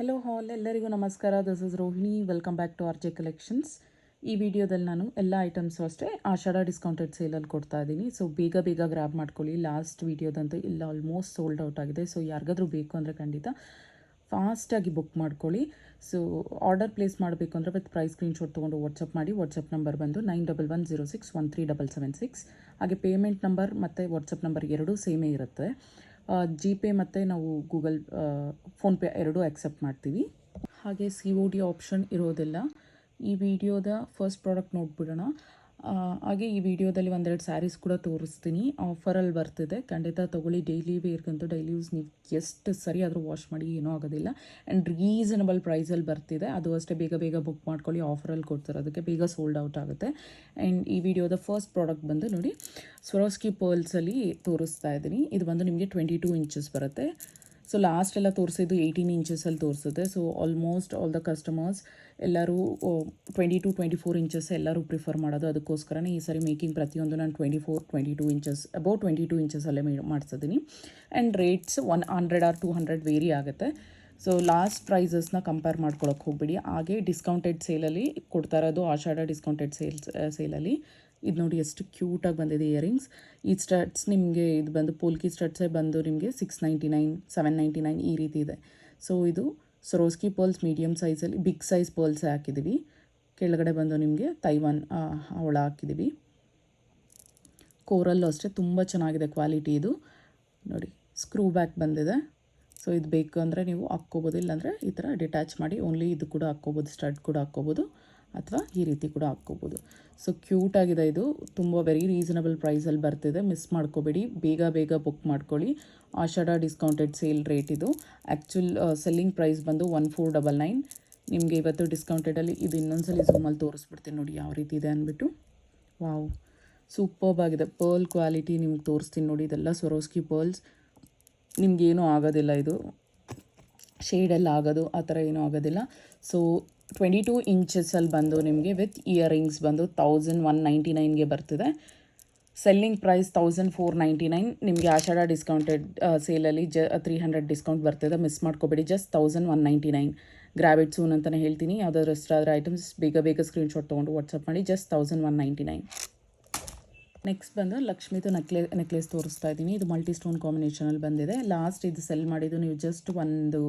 Hello all ಎಲ್ಲರಿಗೂ ನಮಸ್ಕಾರ. This is Rohini. Welcome back to R J collections. ಈ ವಿಡಿಯೋದಲ್ಲಿ ನಾನು ಎಲ್ಲ ಐಟಮ್ಸು ಅಷ್ಟೇ ಆಷಾಢ ಡಿಸ್ಕೌಂಟೆಡ್ ಸೇಲಲ್ಲಿ ಕೊಡ್ತಾ ಇದ್ದೀನಿ. ಸೊ ಬೇಗ ಗ್ರ್ಯಾಬ್ ಮಾಡ್ಕೊಳ್ಳಿ. ಲಾಸ್ಟ್ ವಿಡಿಯೋದಂತೂ ಇಲ್ಲ ಆಲ್ಮೋಸ್ಟ್ ಸೋಲ್ಡ್ ಔಟ್ ಆಗಿದೆ. ಸೊ ಯಾರಿಗಾದ್ರೂ ಬೇಕು ಅಂದರೆ ಖಂಡಿತ ಫಾಸ್ಟಾಗಿ ಬುಕ್ ಮಾಡ್ಕೊಳ್ಳಿ. ಸೊ ಆರ್ಡರ್ ಪ್ಲೇಸ್ ಮಾಡಬೇಕು ಅಂದರೆ ವಿತ್ ಪ್ರೈಸ್ ಸ್ಕ್ರೀನ್ಶಾಟ್ ತೊಗೊಂಡು ವಾಟ್ಸಪ್ ಮಾಡಿ. ವಾಟ್ಸಪ್ ನಂಬರ್ ಬಂದು 9110613776. ಹಾಗೆ ಪೇಮೆಂಟ್ ನಂಬರ್ ಮತ್ತು ವಾಟ್ಸಪ್ ನಂಬರ್ ಎರಡೂ ಸೇಮೇ ಇರುತ್ತೆ. ಜಿಪೇ ಮತ್ತು ನಾವು ಗೂಗಲ್ ಫೋನ್ಪೇ ಎರಡೂ ಆಕ್ಸೆಪ್ಟ್ ಮಾಡ್ತೀವಿ. ಹಾಗೆ COD ಆಪ್ಷನ್ ಇರೋದಿಲ್ಲ. ಈ ವಿಡಿಯೋದ ಫಸ್ಟ್ ಪ್ರಾಡಕ್ಟ್ ನೋಡ್ಬಿಡೋಣ. ಹಾಗೆ ಈ ವಿಡಿಯೋದಲ್ಲಿ ಒಂದೆರಡು ಸ್ಯಾರೀಸ್ ಕೂಡ ತೋರಿಸ್ತೀನಿ. ಆಫರಲ್ಲಿ ಬರ್ತಿದೆ, ಖಂಡಿತ ತೊಗೊಳ್ಳಿ. ಡೈಲಿ ವೇರ್ಗಂತೂ ಡೈಲಿ ಯೂಸ್ ನೀವು ಎಷ್ಟು ಸರಿ ಆದರೂ ವಾಶ್ ಮಾಡಿ ಏನೂ ಆಗೋದಿಲ್ಲ. ಆ್ಯಂಡ್ ರೀಸನಬಲ್ ಪ್ರೈಸಲ್ಲಿ ಬರ್ತಿದೆ. ಅದು ಅಷ್ಟೇ ಬೇಗ ಬುಕ್ ಮಾಡ್ಕೊಳ್ಳಿ. ಆಫರಲ್ಲಿ ಕೊಡ್ತಿರೋದಕ್ಕೆ ಬೇಗ ಸೋಲ್ಡ್ ಔಟ್ ಆಗುತ್ತೆ. ಆ್ಯಂಡ್ ಈ ವಿಡಿಯೋದ ಫಸ್ಟ್ ಪ್ರಾಡಕ್ಟ್ ಬಂದು ನೋಡಿ, ಸ್ವರೋಸ್ಕಿ ಪರ್ಲ್ಸಲ್ಲಿ ತೋರಿಸ್ತಾ ಇದ್ದೀನಿ. ಇದು ಬಂದು ನಿಮಗೆ 22 ಇಂಚಸ್ ಬರುತ್ತೆ. ಸೊ ಲಾಸ್ಟ್ ಎಲ್ಲ ತೋರಿಸಿದ್ದು 18 ಇಂಚಸಲ್ಲಿ ತೋರಿಸುತ್ತೆ. So almost all the customers ಎಲ್ಲರೂ 22-24 ಇಂಚಸ್ ಎಲ್ಲರೂ ಪ್ರಿಫರ್ ಮಾಡೋದು. ಅದಕ್ಕೋಸ್ಕರನೇ ಈ ಸರಿ ಮೇಕಿಂಗ್ ಪ್ರತಿಯೊಂದು ನಾನು 24-22 ಇಂಚಸ್ ಅಬೌಟ್ 22 ಇಂಚಸಲ್ಲೇ ಮಾಡಿಸಿದ್ದೀನಿ. ಆ್ಯಂಡ್ ರೇಟ್ಸ್ 100 or 200 ವೇರಿ ಆಗುತ್ತೆ. ಸೊ ಲಾಸ್ಟ್ ಪ್ರೈಸಸ್ನ ಕಂಪೇರ್ ಮಾಡ್ಕೊಳಕ್ಕೆ ಹೋಗ್ಬಿಡಿ. ಹಾಗೆ ಡಿಸ್ಕೌಂಟೆಡ್ ಸೇಲಲ್ಲಿ ಕೊಡ್ತಾ ಇರೋದು ಆಷಾಢ ಡಿಸ್ಕೌಂಟೆಡ್ ಸೇಲಲ್ಲಿ. ಇದು ನೋಡಿ ಎಷ್ಟು ಕ್ಯೂಟಾಗಿ ಬಂದಿದೆ ಇಯರಿಂಗ್ಸ್. ಈ ಸ್ಟಡ್ಸ್ ನಿಮಗೆ ಇದು ಬಂದು ಪೋಲ್ಕಿ ಸ್ಟಡ್ಸೇ ಬಂದು ನಿಮಗೆ 699, 799 ಈ ರೀತಿ ಇದೆ. ಸೊ ಇದು ಸ್ವರೋಸ್ಕಿ ಪರ್ಲ್ಸ್ ಮೀಡಿಯಮ್ ಸೈಜಲ್ಲಿ ಬಿಗ್ ಸೈಜ್ ಪರ್ಲ್ಸೇ ಹಾಕಿದ್ದೀವಿ. ಕೆಳಗಡೆ ಬಂದು ನಿಮಗೆ ತೈವಾನ್ ಅವಳ ಹಾಕಿದ್ದೀವಿ. ಕೋರಲ್ಲು ಅಷ್ಟೇ ತುಂಬ ಚೆನ್ನಾಗಿದೆ ಕ್ವಾಲಿಟಿ. ಇದು ನೋಡಿ ಸ್ಕ್ರೂ ಬ್ಯಾಕ್ ಬಂದಿದೆ. ಸೊ ಇದು ಬೇಕು ಅಂದರೆ ನೀವು ಹಾಕ್ಕೋಬೋದು, ಇಲ್ಲಾಂದರೆ ಈ ಥರ ಡಿಟ್ಯಾಚ್ ಮಾಡಿ ಓನ್ಲಿ ಇದು ಕೂಡ ಹಾಕ್ಕೋಬೋದು, ಸ್ಟಡ್ ಕೂಡ ಹಾಕ್ಕೋಬೋದು, ಅಥವಾ ಈ ರೀತಿ ಕೂಡ ಹಾಕ್ಕೋಬೋದು. ಸೊ ಕ್ಯೂಟಾಗಿದೆ. ಇದು ತುಂಬ ವೆರಿ ರೀಸನಬಲ್ ಪ್ರೈಸಲ್ಲಿ ಬರ್ತಿದೆ. ಮಿಸ್ ಮಾಡ್ಕೋಬೇಡಿ, ಬೇಗ ಬುಕ್ ಮಾಡ್ಕೊಳ್ಳಿ. ಆಷಾಢ ಡಿಸ್ಕೌಂಟೆಡ್ ಸೇಲ್ ರೇಟ್ ಇದು. ಆ್ಯಕ್ಚುಲ್ ಸೆಲ್ಲಿಂಗ್ ಪ್ರೈಸ್ ಬಂದು 1499. ನಿಮಗೆ ಇವತ್ತು ಡಿಸ್ಕೌಂಟೆಡಲ್ಲಿ ಇದು ಇನ್ನೊಂದ್ಸಲಿ ಝೂಮಲ್ಲಿ ತೋರಿಸ್ಬಿಡ್ತೀನಿ ನೋಡಿ ಯಾವ ರೀತಿ ಇದೆ ಅಂದ್ಬಿಟ್ಟು. ವಾವ್, ಸೂಪರ್ಬ್ ಆಗಿದೆ. ಪರ್ಲ್ ಕ್ವಾಲಿಟಿ ನಿಮ್ಗೆ ತೋರಿಸ್ತೀನಿ ನೋಡಿ. ಇದೆಲ್ಲ ಸ್ವರೋಸ್ಕಿ ಪರ್ಲ್ಸ್. ನಿಮಗೇನೂ ಆಗೋದಿಲ್ಲ, ಇದು ಶೇಡೆಲ್ಲ ಆಗೋದು ಆ ಥರ ಏನೂ ಆಗೋದಿಲ್ಲ. ಸೊ 22 ಇಂಚಸಲ್ಲಿ ಬಂದು ನಿಮಗೆ ವಿತ್ ಇಯರಿಂಗ್ಸ್ ಬಂದು 1199ಗೆ ಬರ್ತಿದೆ. Selling price 1499. ನಿಮಗೆ ಆಷಾಢ ಡಿಸ್ಕೌಂಟೆಡ್ ಸೇಲಲ್ಲಿ 300 ಡಿಸ್ಕೌಂಟ್ ಬರ್ತಿದೆ. ಮಿಸ್ ಮಾಡ್ಕೋಬೇಡಿ. ಜಸ್ಟ್ 1199. ಗ್ರ್ಯಾಬ್ ಇಟ್ ಸೂನ್ ಅಂತಲೇ ಹೇಳ್ತೀನಿ. ಯಾವುದಾದ್ರು ಎಷ್ಟಾದರೂ ಐಟಮ್ಸ್ ಬೇಗ ಸ್ಕ್ರೀನ್ಶಾಟ್ ತೊಗೊಂಡು ವಾಟ್ಸಪ್ ಮಾಡಿ. ಜಸ್ಟ್ 1199. ನೆಕ್ಸ್ಟ್ ಬಂದು ಲಕ್ಷ್ಮೀದು ನೆಕ್ಲೆಸ್ ತೋರಿಸ್ತಾ ಇದ್ದೀನಿ. ಇದು ಮಲ್ಟಿ ಸ್ಟೋನ್ ಕಾಂಬಿನೇಷನಲ್ಲಿ ಬಂದಿದೆ. ಲಾಸ್ಟ್ ಇದು ಸೆಲ್ ಮಾಡಿದ್ದು ನೀವು ಜಸ್ಟ್ ಒಂದು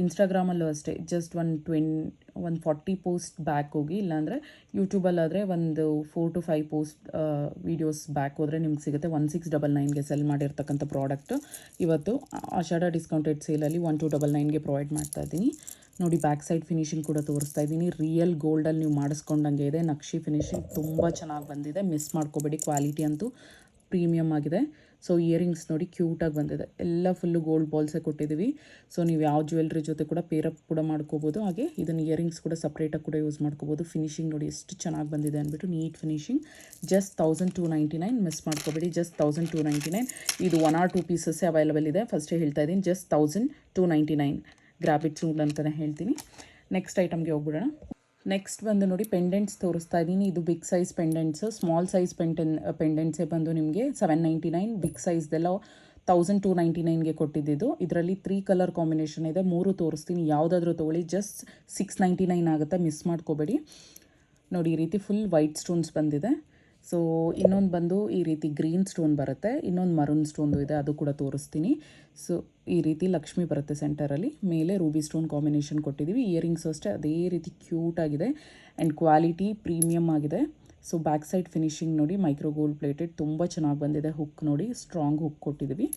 ಇನ್ಸ್ಟಾಗ್ರಾಮಲ್ಲೂ ಅಷ್ಟೇ ಜಸ್ಟ್ 140 ಪೋಸ್ಟ್ ಬ್ಯಾಕ್ ಹೋಗಿ, ಇಲ್ಲಾಂದರೆ ಯೂಟ್ಯೂಬಲ್ಲಾದರೆ ಒಂದು 4 to 5 ಪೋಸ್ಟ್ ವೀಡಿಯೋಸ್ ಬ್ಯಾಕ್ ಹೋದರೆ ನಿಮ್ಗೆ ಸಿಗುತ್ತೆ. 1699ಗೆ ಸೆಲ್ ಮಾಡಿರ್ತಕ್ಕಂಥ ಪ್ರಾಡಕ್ಟು ಇವತ್ತು ಆಷಾಢ ಡಿಸ್ಕೌಂಟೆಡ್ ಸೇಲಲ್ಲಿ 1299ಗೆ ಪ್ರೊವೈಡ್ ಮಾಡ್ತಾ ಇದ್ದೀನಿ. ನೋಡಿ ಬ್ಯಾಕ್ ಸೈಡ್ ಫಿನಿಶಿಂಗ್ ಕೂಡ ತೋರಿಸ್ತಾ ಇದ್ದೀನಿ. ರಿಯಲ್ ಗೋಲ್ಡಲ್ಲಿ ನೀವು ಮಾಡಿಸ್ಕೊಂಡಂಗೆ ಇದೆ. ನಕ್ಷಿ ಫಿನಿಶಿಂಗ್ ತುಂಬ ಚೆನ್ನಾಗಿ ಬಂದಿದೆ. ಮಿಸ್ ಮಾಡ್ಕೋಬೇಡಿ. ಕ್ವಾಲಿಟಿ ಅಂತೂ ಪ್ರೀಮಿಯಮ್ ಆಗಿದೆ. ಸೊ ಇಯರಿಂಗ್ಸ್ ನೋಡಿ ಕ್ಯೂಟಾಗಿ ಬಂದಿದೆ. ಎಲ್ಲ ಫುಲ್ಲು ಗೋಲ್ಡ್ ಬಾಲ್ಸೇ ಕೊಟ್ಟಿದ್ದೀವಿ. ಸೊ ನೀವು ಯಾವ ಜ್ಯುವೆಲ್ರಿ ಜೊತೆ ಕೂಡ ಪೇರಪ್ ಕೂಡ ಮಾಡ್ಕೋಬೋದು. ಹಾಗೆ ಇದನ್ನು ಇಯರಿಂಗ್ಸ್ ಕೂಡ ಸಪ್ರೇಟಾಗಿ ಕೂಡ ಯೂಸ್ ಮಾಡ್ಕೋಬೋದು. ಫಿನಿಶಿಂಗ್ ನೋಡಿ ಎಷ್ಟು ಚೆನ್ನಾಗಿ ಬಂದಿದೆ ಅಂದ್ಬಿಟ್ಟು, ನೀಟ್ ಫಿನಿಶಿಂಗ್. ಜಸ್ಟ್ 1299. ಮಿಸ್ ಮಾಡ್ಕೋಬೇಡಿ. ಜಸ್ಟ್ 1299. ಇದು 1 or 2 ಪೀಸಸ್ಸೇ ಅವೈಲೇಬಲ್ ಇದೆ. ಫಸ್ಟೇ ಹೇಳ್ತಾ ಇದ್ದೀನಿ. ಜಸ್ಟ್ 1299. ಗ್ರ್ಯಾಬ್ ಇಟ್ ಸೂನ್ ಅಂತಲೇ ಹೇಳ್ತೀನಿ. ನೆಕ್ಸ್ಟ್ ಐಟಮ್ಗೆ ಹೋಗ್ಬಿಡೋಣ. ನೆಕ್ಸ್ಟ್ ಬಂದು ನೋಡಿ ಪೆಂಡೆಂಟ್ಸ್ ತೋರಿಸ್ತಾ ಇದ್ದೀನಿ. ಇದು ಬಿಗ್ ಸೈಜ್ ಪೆಂಡೆಂಟ್ಸು. ಸ್ಮಾಲ್ ಸೈಜ್ ಪೆಂಡೆಂಟ್ಸೇ ಬಂದು ನಿಮಗೆ 799. ಬಿಗ್ ಸೈಜ್ದೆಲ್ಲ 1299ಗೆ ಕೊಟ್ಟಿದ್ದು. ಇದರಲ್ಲಿ 3 ಕಲರ್ ಕಾಂಬಿನೇಷನ್ ಇದೆ. 3 ತೋರಿಸ್ತೀನಿ, ಯಾವುದಾದ್ರೂ ತೊಗೊಳ್ಳಿ. ಜಸ್ಟ್ 699 ಆಗುತ್ತೆ. ಮಿಸ್ ಮಾಡ್ಕೋಬೇಡಿ. ನೋಡಿ ಈ ರೀತಿ ಫುಲ್ ವೈಟ್ ಸ್ಟೋನ್ಸ್ ಬಂದಿದೆ. ಸೊ ಇನ್ನೊಂದು ಬಂದು ಈ ರೀತಿ ಗ್ರೀನ್ ಸ್ಟೋನ್ ಬರುತ್ತೆ. ಇನ್ನೊಂದು ಮರೂನ್ ಸ್ಟೋನ್ದು ಇದೆ, ಅದು ಕೂಡ ತೋರಿಸ್ತೀನಿ. ಸೊ ಈ ರೀತಿ ಲಕ್ಷ್ಮಿ ಬರುತ್ತೆ ಸೆಂಟರಲ್ಲಿ. ಮೇಲೆ ರೂಬಿ ಸ್ಟೋನ್ ಕಾಂಬಿನೇಷನ್ ಕೊಟ್ಟಿದ್ದೀವಿ. ಇಯರಿಂಗ್ಸು ಅಷ್ಟೇ ಅದೇ ರೀತಿ ಕ್ಯೂಟಾಗಿದೆ. ಆ್ಯಂಡ್ ಕ್ವಾಲಿಟಿ ಪ್ರೀಮಿಯಮ್ ಆಗಿದೆ. ಸೊ ಬ್ಯಾಕ್ ಸೈಡ್ ಫಿನಿಶಿಂಗ್ ನೋಡಿ ಮೈಕ್ರೋ ಗೋಲ್ಡ್ ಪ್ಲೇಟೆಡ್ ತುಂಬ ಚೆನ್ನಾಗಿ ಬಂದಿದೆ. ಹುಕ್ ನೋಡಿ ಸ್ಟ್ರಾಂಗ್ ಹುಕ್ ಕೊಟ್ಟಿದ್ದೀವಿ.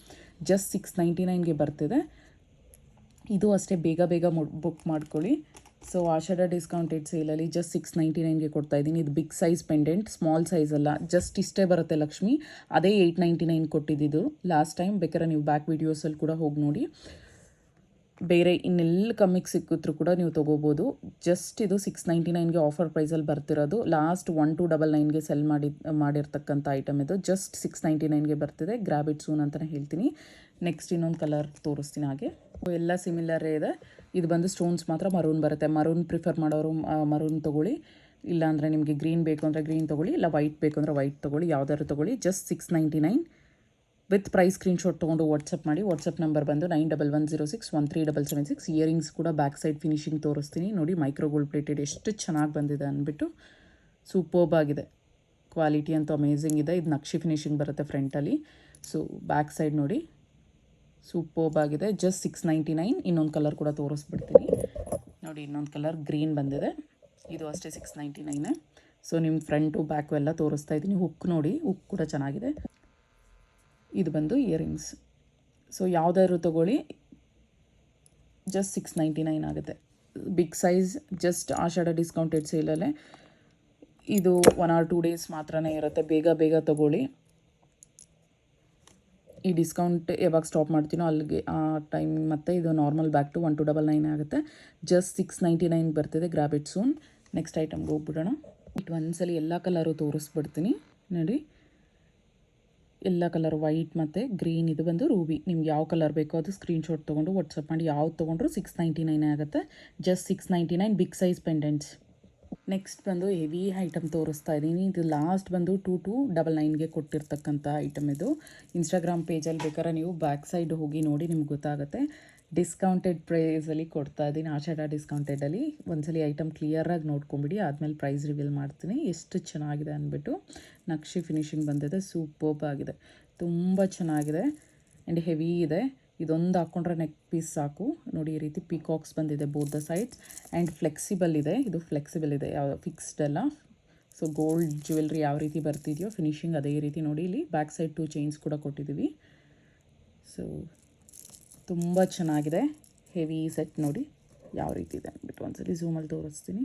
ಜಸ್ಟ್ 699ಗೆ ಬರ್ತಿದೆ. ಇದು ಅಷ್ಟೇ ಬೇಗ ಬುಕ್ ಮಾಡ್ಕೊಳ್ಳಿ. ಸೊ ಆಷಾಢ ಡಿಸ್ಕೌಂಟೆಡ್ ಸೇಲಲ್ಲಿ ಜಸ್ಟ್ 699ಗೆ ಕೊಡ್ತಾ ಇದ್ದೀನಿ. ಇದು big size pendant, small size ಅಲ್ಲ. ಜಸ್ಟ್ ಇಷ್ಟೇ ಬರುತ್ತೆ ಲಕ್ಷ್ಮಿ. ಅದೇ 899 ಕೊಟ್ಟಿದ್ದು ಲಾಸ್ಟ್ ಟೈಮ್. ಬೇಕಾದ್ರೆ ನೀವು ಬ್ಯಾಕ್ ವೀಡಿಯೋಸಲ್ಲಿ ಕೂಡ ಹೋಗಿ ನೋಡಿ. ಬೇರೆ ಇನ್ನೆಲ್ಲ ಕಮ್ಮಿಗೆ ಸಿಕ್ಕಿದ್ರು ಕೂಡ ನೀವು ತೊಗೋಬೋದು. ಜಸ್ಟ್ ಇದು 699ಗೆ ಆಫರ್ ಪ್ರೈಸಲ್ಲಿ ಬರ್ತಿರೋದು. ಲಾಸ್ಟ್ 1299ಗೆ ಸೆಲ್ ಮಾಡಿರ್ತಕ್ಕಂಥ ಐಟಮ್ ಇದು. ಜಸ್ಟ್ 699ಗೆ ಬರ್ತಿದೆ. ಗ್ರ್ಯಾಬ್ ಇಟ್ ಸೂನ್ ಅಂತಲೇ ಹೇಳ್ತೀನಿ. ನೆಕ್ಸ್ಟ್ ಇನ್ನೊಂದು ಕಲರ್ ತೋರಿಸ್ತೀನಿ. ಹಾಗೆ ಎಲ್ಲ ಸಿಮಿಲರೇ ಇದೆ. ಇದು ಬಂದು ಸ್ಟೋನ್ಸ್ ಮಾತ್ರ ಮರೂನ್ ಬರುತ್ತೆ. ಮರೂನ್ ಪ್ರಿಫರ್ ಮಾಡೋರು ಮರೂನ್ ತೊಗೊಳ್ಳಿ. ಇಲ್ಲಾಂದರೆ ನಿಮಗೆ ಗ್ರೀನ್ ಬೇಕು ಅಂದರೆ ಗ್ರೀನ್ ತೊಗೊಳ್ಳಿ, ಇಲ್ಲ ವೈಟ್ ಬೇಕು ಅಂದರೆ ವೈಟ್ ತೊಗೊಳ್ಳಿ. ಯಾವುದಾದ್ರು ತೊಗೊಳ್ಳಿ. ಜಸ್ಟ್ 699. ವಿತ್ ಪ್ರೈಸ್ ಸ್ಕ್ರೀನ್ಶಾಟ್ ತೊಗೊಂಡು ವಾಟ್ಸಪ್ ಮಾಡಿ. ವಾಟ್ಸಪ್ ನಂಬರ್ ಬಂದು 9110613776. ಇಯರಿಂಗ್ಸ್ ಕೂಡ ಬ್ಯಾಕ್ ಸೈಡ್ ಫಿನಿಶಿಂಗ್ ತೋರಿಸ್ತೀನಿ ನೋಡಿ. ಮೈಕ್ರೋ ಗೋಲ್ಡ್ ಪ್ಲೇಟೆಡ್ ಎಷ್ಟು ಚೆನ್ನಾಗಿ ಬಂದಿದೆ ಅಂದ್ಬಿಟ್ಟು. ಸೂಪರ್ಬ್ ಆಗಿದೆ, ಕ್ವಾಲಿಟಿ ಅಂತೂ ಅಮೇಝಿಂಗ್ ಇದೆ. ಇದು ನಕ್ಷಿ ಫಿನಿಶಿಂಗ್ ಬರುತ್ತೆ ಫ್ರಂಟಲ್ಲಿ. ಸೊ ಬ್ಯಾಕ್ ಸೈಡ್ ನೋಡಿ, ಸೂಪರ್ಬ್ ಆಗಿದೆ. ಜಸ್ಟ್ 699. ಇನ್ನೊಂದು ಕಲರ್ ಕೂಡ ತೋರಿಸ್ಬಿಡ್ತೀನಿ ನೋಡಿ. ಇನ್ನೊಂದು ಕಲರ್ ಗ್ರೀನ್ ಬಂದಿದೆ, ಇದು ಅಷ್ಟೇ 699. ಸೊ ನಿಮ್ಮ ಫ್ರಂಟು ಬ್ಯಾಕು ಎಲ್ಲ ತೋರಿಸ್ತಾ ಇದ್ದೀನಿ. ಹುಕ್ ನೋಡಿ, ಹುಕ್ ಕೂಡ ಚೆನ್ನಾಗಿದೆ. ಇದು ಬಂದು ಇಯರಿಂಗ್ಸ್. ಸೊ ಯಾವುದಾದ್ರು ತೊಗೊಳ್ಳಿ, ಜಸ್ಟ್ 699 ಆಗುತ್ತೆ. ಬಿಗ್ ಸೈಜ್ ಜಸ್ಟ್ ಆಷಾಢ ಡಿಸ್ಕೌಂಟೆಡ್ ಸೇಲಲ್ಲೇ ಇದು 1 or 2 ಡೇಸ್ ಮಾತ್ರನೇ ಇರುತ್ತೆ. ಬೇಗ ಬೇಗ ತೊಗೊಳ್ಳಿ. ಈ ಡಿಸ್ಕೌಂಟ್ ಯಾವಾಗ ಸ್ಟಾಪ್ ಮಾಡ್ತೀನೋ ಅಲ್ಲಿಗೆ ಆ ಟೈಮ್ ಮತ್ತು ಇದು ನಾರ್ಮಲ್ ಬ್ಯಾಕ್ ಟು 1299 ಆಗುತ್ತೆ. ಜಸ್ಟ್ 699 ಬರ್ತಿದೆ. Grab it soon. ನೆಕ್ಸ್ಟ್ ಐಟಮ್ಗೆ ಹೋಗ್ಬಿಡೋಣ. ಒಂದ್ಸಲಿ ಎಲ್ಲ ಕಲರು ತೋರಿಸ್ಬಿಡ್ತೀನಿ ನೋಡಿ. ಎಲ್ಲ ಕಲರ್ ವೈಟ್ ಮತ್ತು ಗ್ರೀನ್. ಇದು ಬಂದು ರೂಬಿ. ನಿಮ್ಗೆ ಯಾವ ಕಲರ್ ಬೇಕೋ ಅದು ಸ್ಕ್ರೀನ್ಶಾಟ್ ತೊಗೊಂಡು ವಾಟ್ಸಪ್ ಮಾಡಿ. ಯಾವ್ದು ತೊಗೊಂಡ್ರು 699 ಆಗುತ್ತೆ. Just 699 big size pendants. Next ಬಂದು ಹೆವಿ ಐಟಮ್ ತೋರಿಸ್ತಾ ಇದ್ದೀನಿ. ಇದು ಲಾಸ್ಟ್ ಬಂದು 2299ಗೆ ಕೊಟ್ಟಿರ್ತಕ್ಕಂಥ ಐಟಮ್ ಇದು. ಇನ್ಸ್ಟಾಗ್ರಾಮ್ ಪೇಜಲ್ಲಿ ಬೇಕಾದ್ರೆ ನೀವು ಬ್ಯಾಕ್ ಸೈಡ್ ಹೋಗಿ ನೋಡಿ, ನಿಮ್ಗೆ ಗೊತ್ತಾಗುತ್ತೆ. ಡಿಸ್ಕೌಂಟೆಡ್ ಪ್ರೈಸಲ್ಲಿ ಕೊಡ್ತಾ ಇದ್ದೀನಿ, ಆಷಾಢ ಡಿಸ್ಕೌಂಟೆಡಲ್ಲಿ. ಒಂದ್ಸಲಿ ಐಟಮ್ ಕ್ಲಿಯರಾಗಿ ನೋಡ್ಕೊಂಬಿಡಿ, ಆದಮೇಲೆ ಪ್ರೈಸ್ ರಿವೀಲ್ ಮಾಡ್ತೀನಿ ಎಷ್ಟು ಚೆನ್ನಾಗಿದೆ ಅಂದ್ಬಿಟ್ಟು. ನಕ್ಷಿ ಫಿನಿಶಿಂಗ್ ಬಂದಿದೆ, ಸೂಪರ್ಬ್ ಆಗಿದೆ, ತುಂಬ ಚೆನ್ನಾಗಿದೆ ಆ್ಯಂಡ್ ಹೆವಿ ಇದೆ. ಇದೊಂದು ಹಾಕ್ಕೊಂಡ್ರೆ ನೆಕ್ ಪೀಸ್ ಸಾಕು ನೋಡಿ. ಈ ರೀತಿ ಪಿಕಾಕ್ಸ್ ಬಂದಿದೆ both the sides and flexible ಇದೆ. ಇದು ಫ್ಲೆಕ್ಸಿಬಲ್ ಇದೆ, ಯಾವ ಫಿಕ್ಸ್ಡ್ ಅಲ್ಲ. ಸೊ ಗೋಲ್ಡ್ ಜ್ಯುವೆಲ್ರಿ ಯಾವ ರೀತಿ ಬರ್ತಿದೆಯೋ ಫಿನಿಶಿಂಗ್ ಅದೇ ರೀತಿ ನೋಡಿ. ಇಲ್ಲಿ ಬ್ಯಾಕ್ ಸೈಡ್ 2 ಚೈನ್ಸ್ ಕೂಡ ಕೊಟ್ಟಿದ್ದೀವಿ. ಸೊ ತುಂಬ ಚೆನ್ನಾಗಿದೆ. ಹೆವಿ ಸೆಟ್ ನೋಡಿ ಯಾವ ರೀತಿ ಇದೆ ಅಂದ್ಬಿಟ್ಟು ಒಂದ್ಸಲಿ ಝೂಮಲ್ಲಿ ತೋರಿಸ್ತೀನಿ.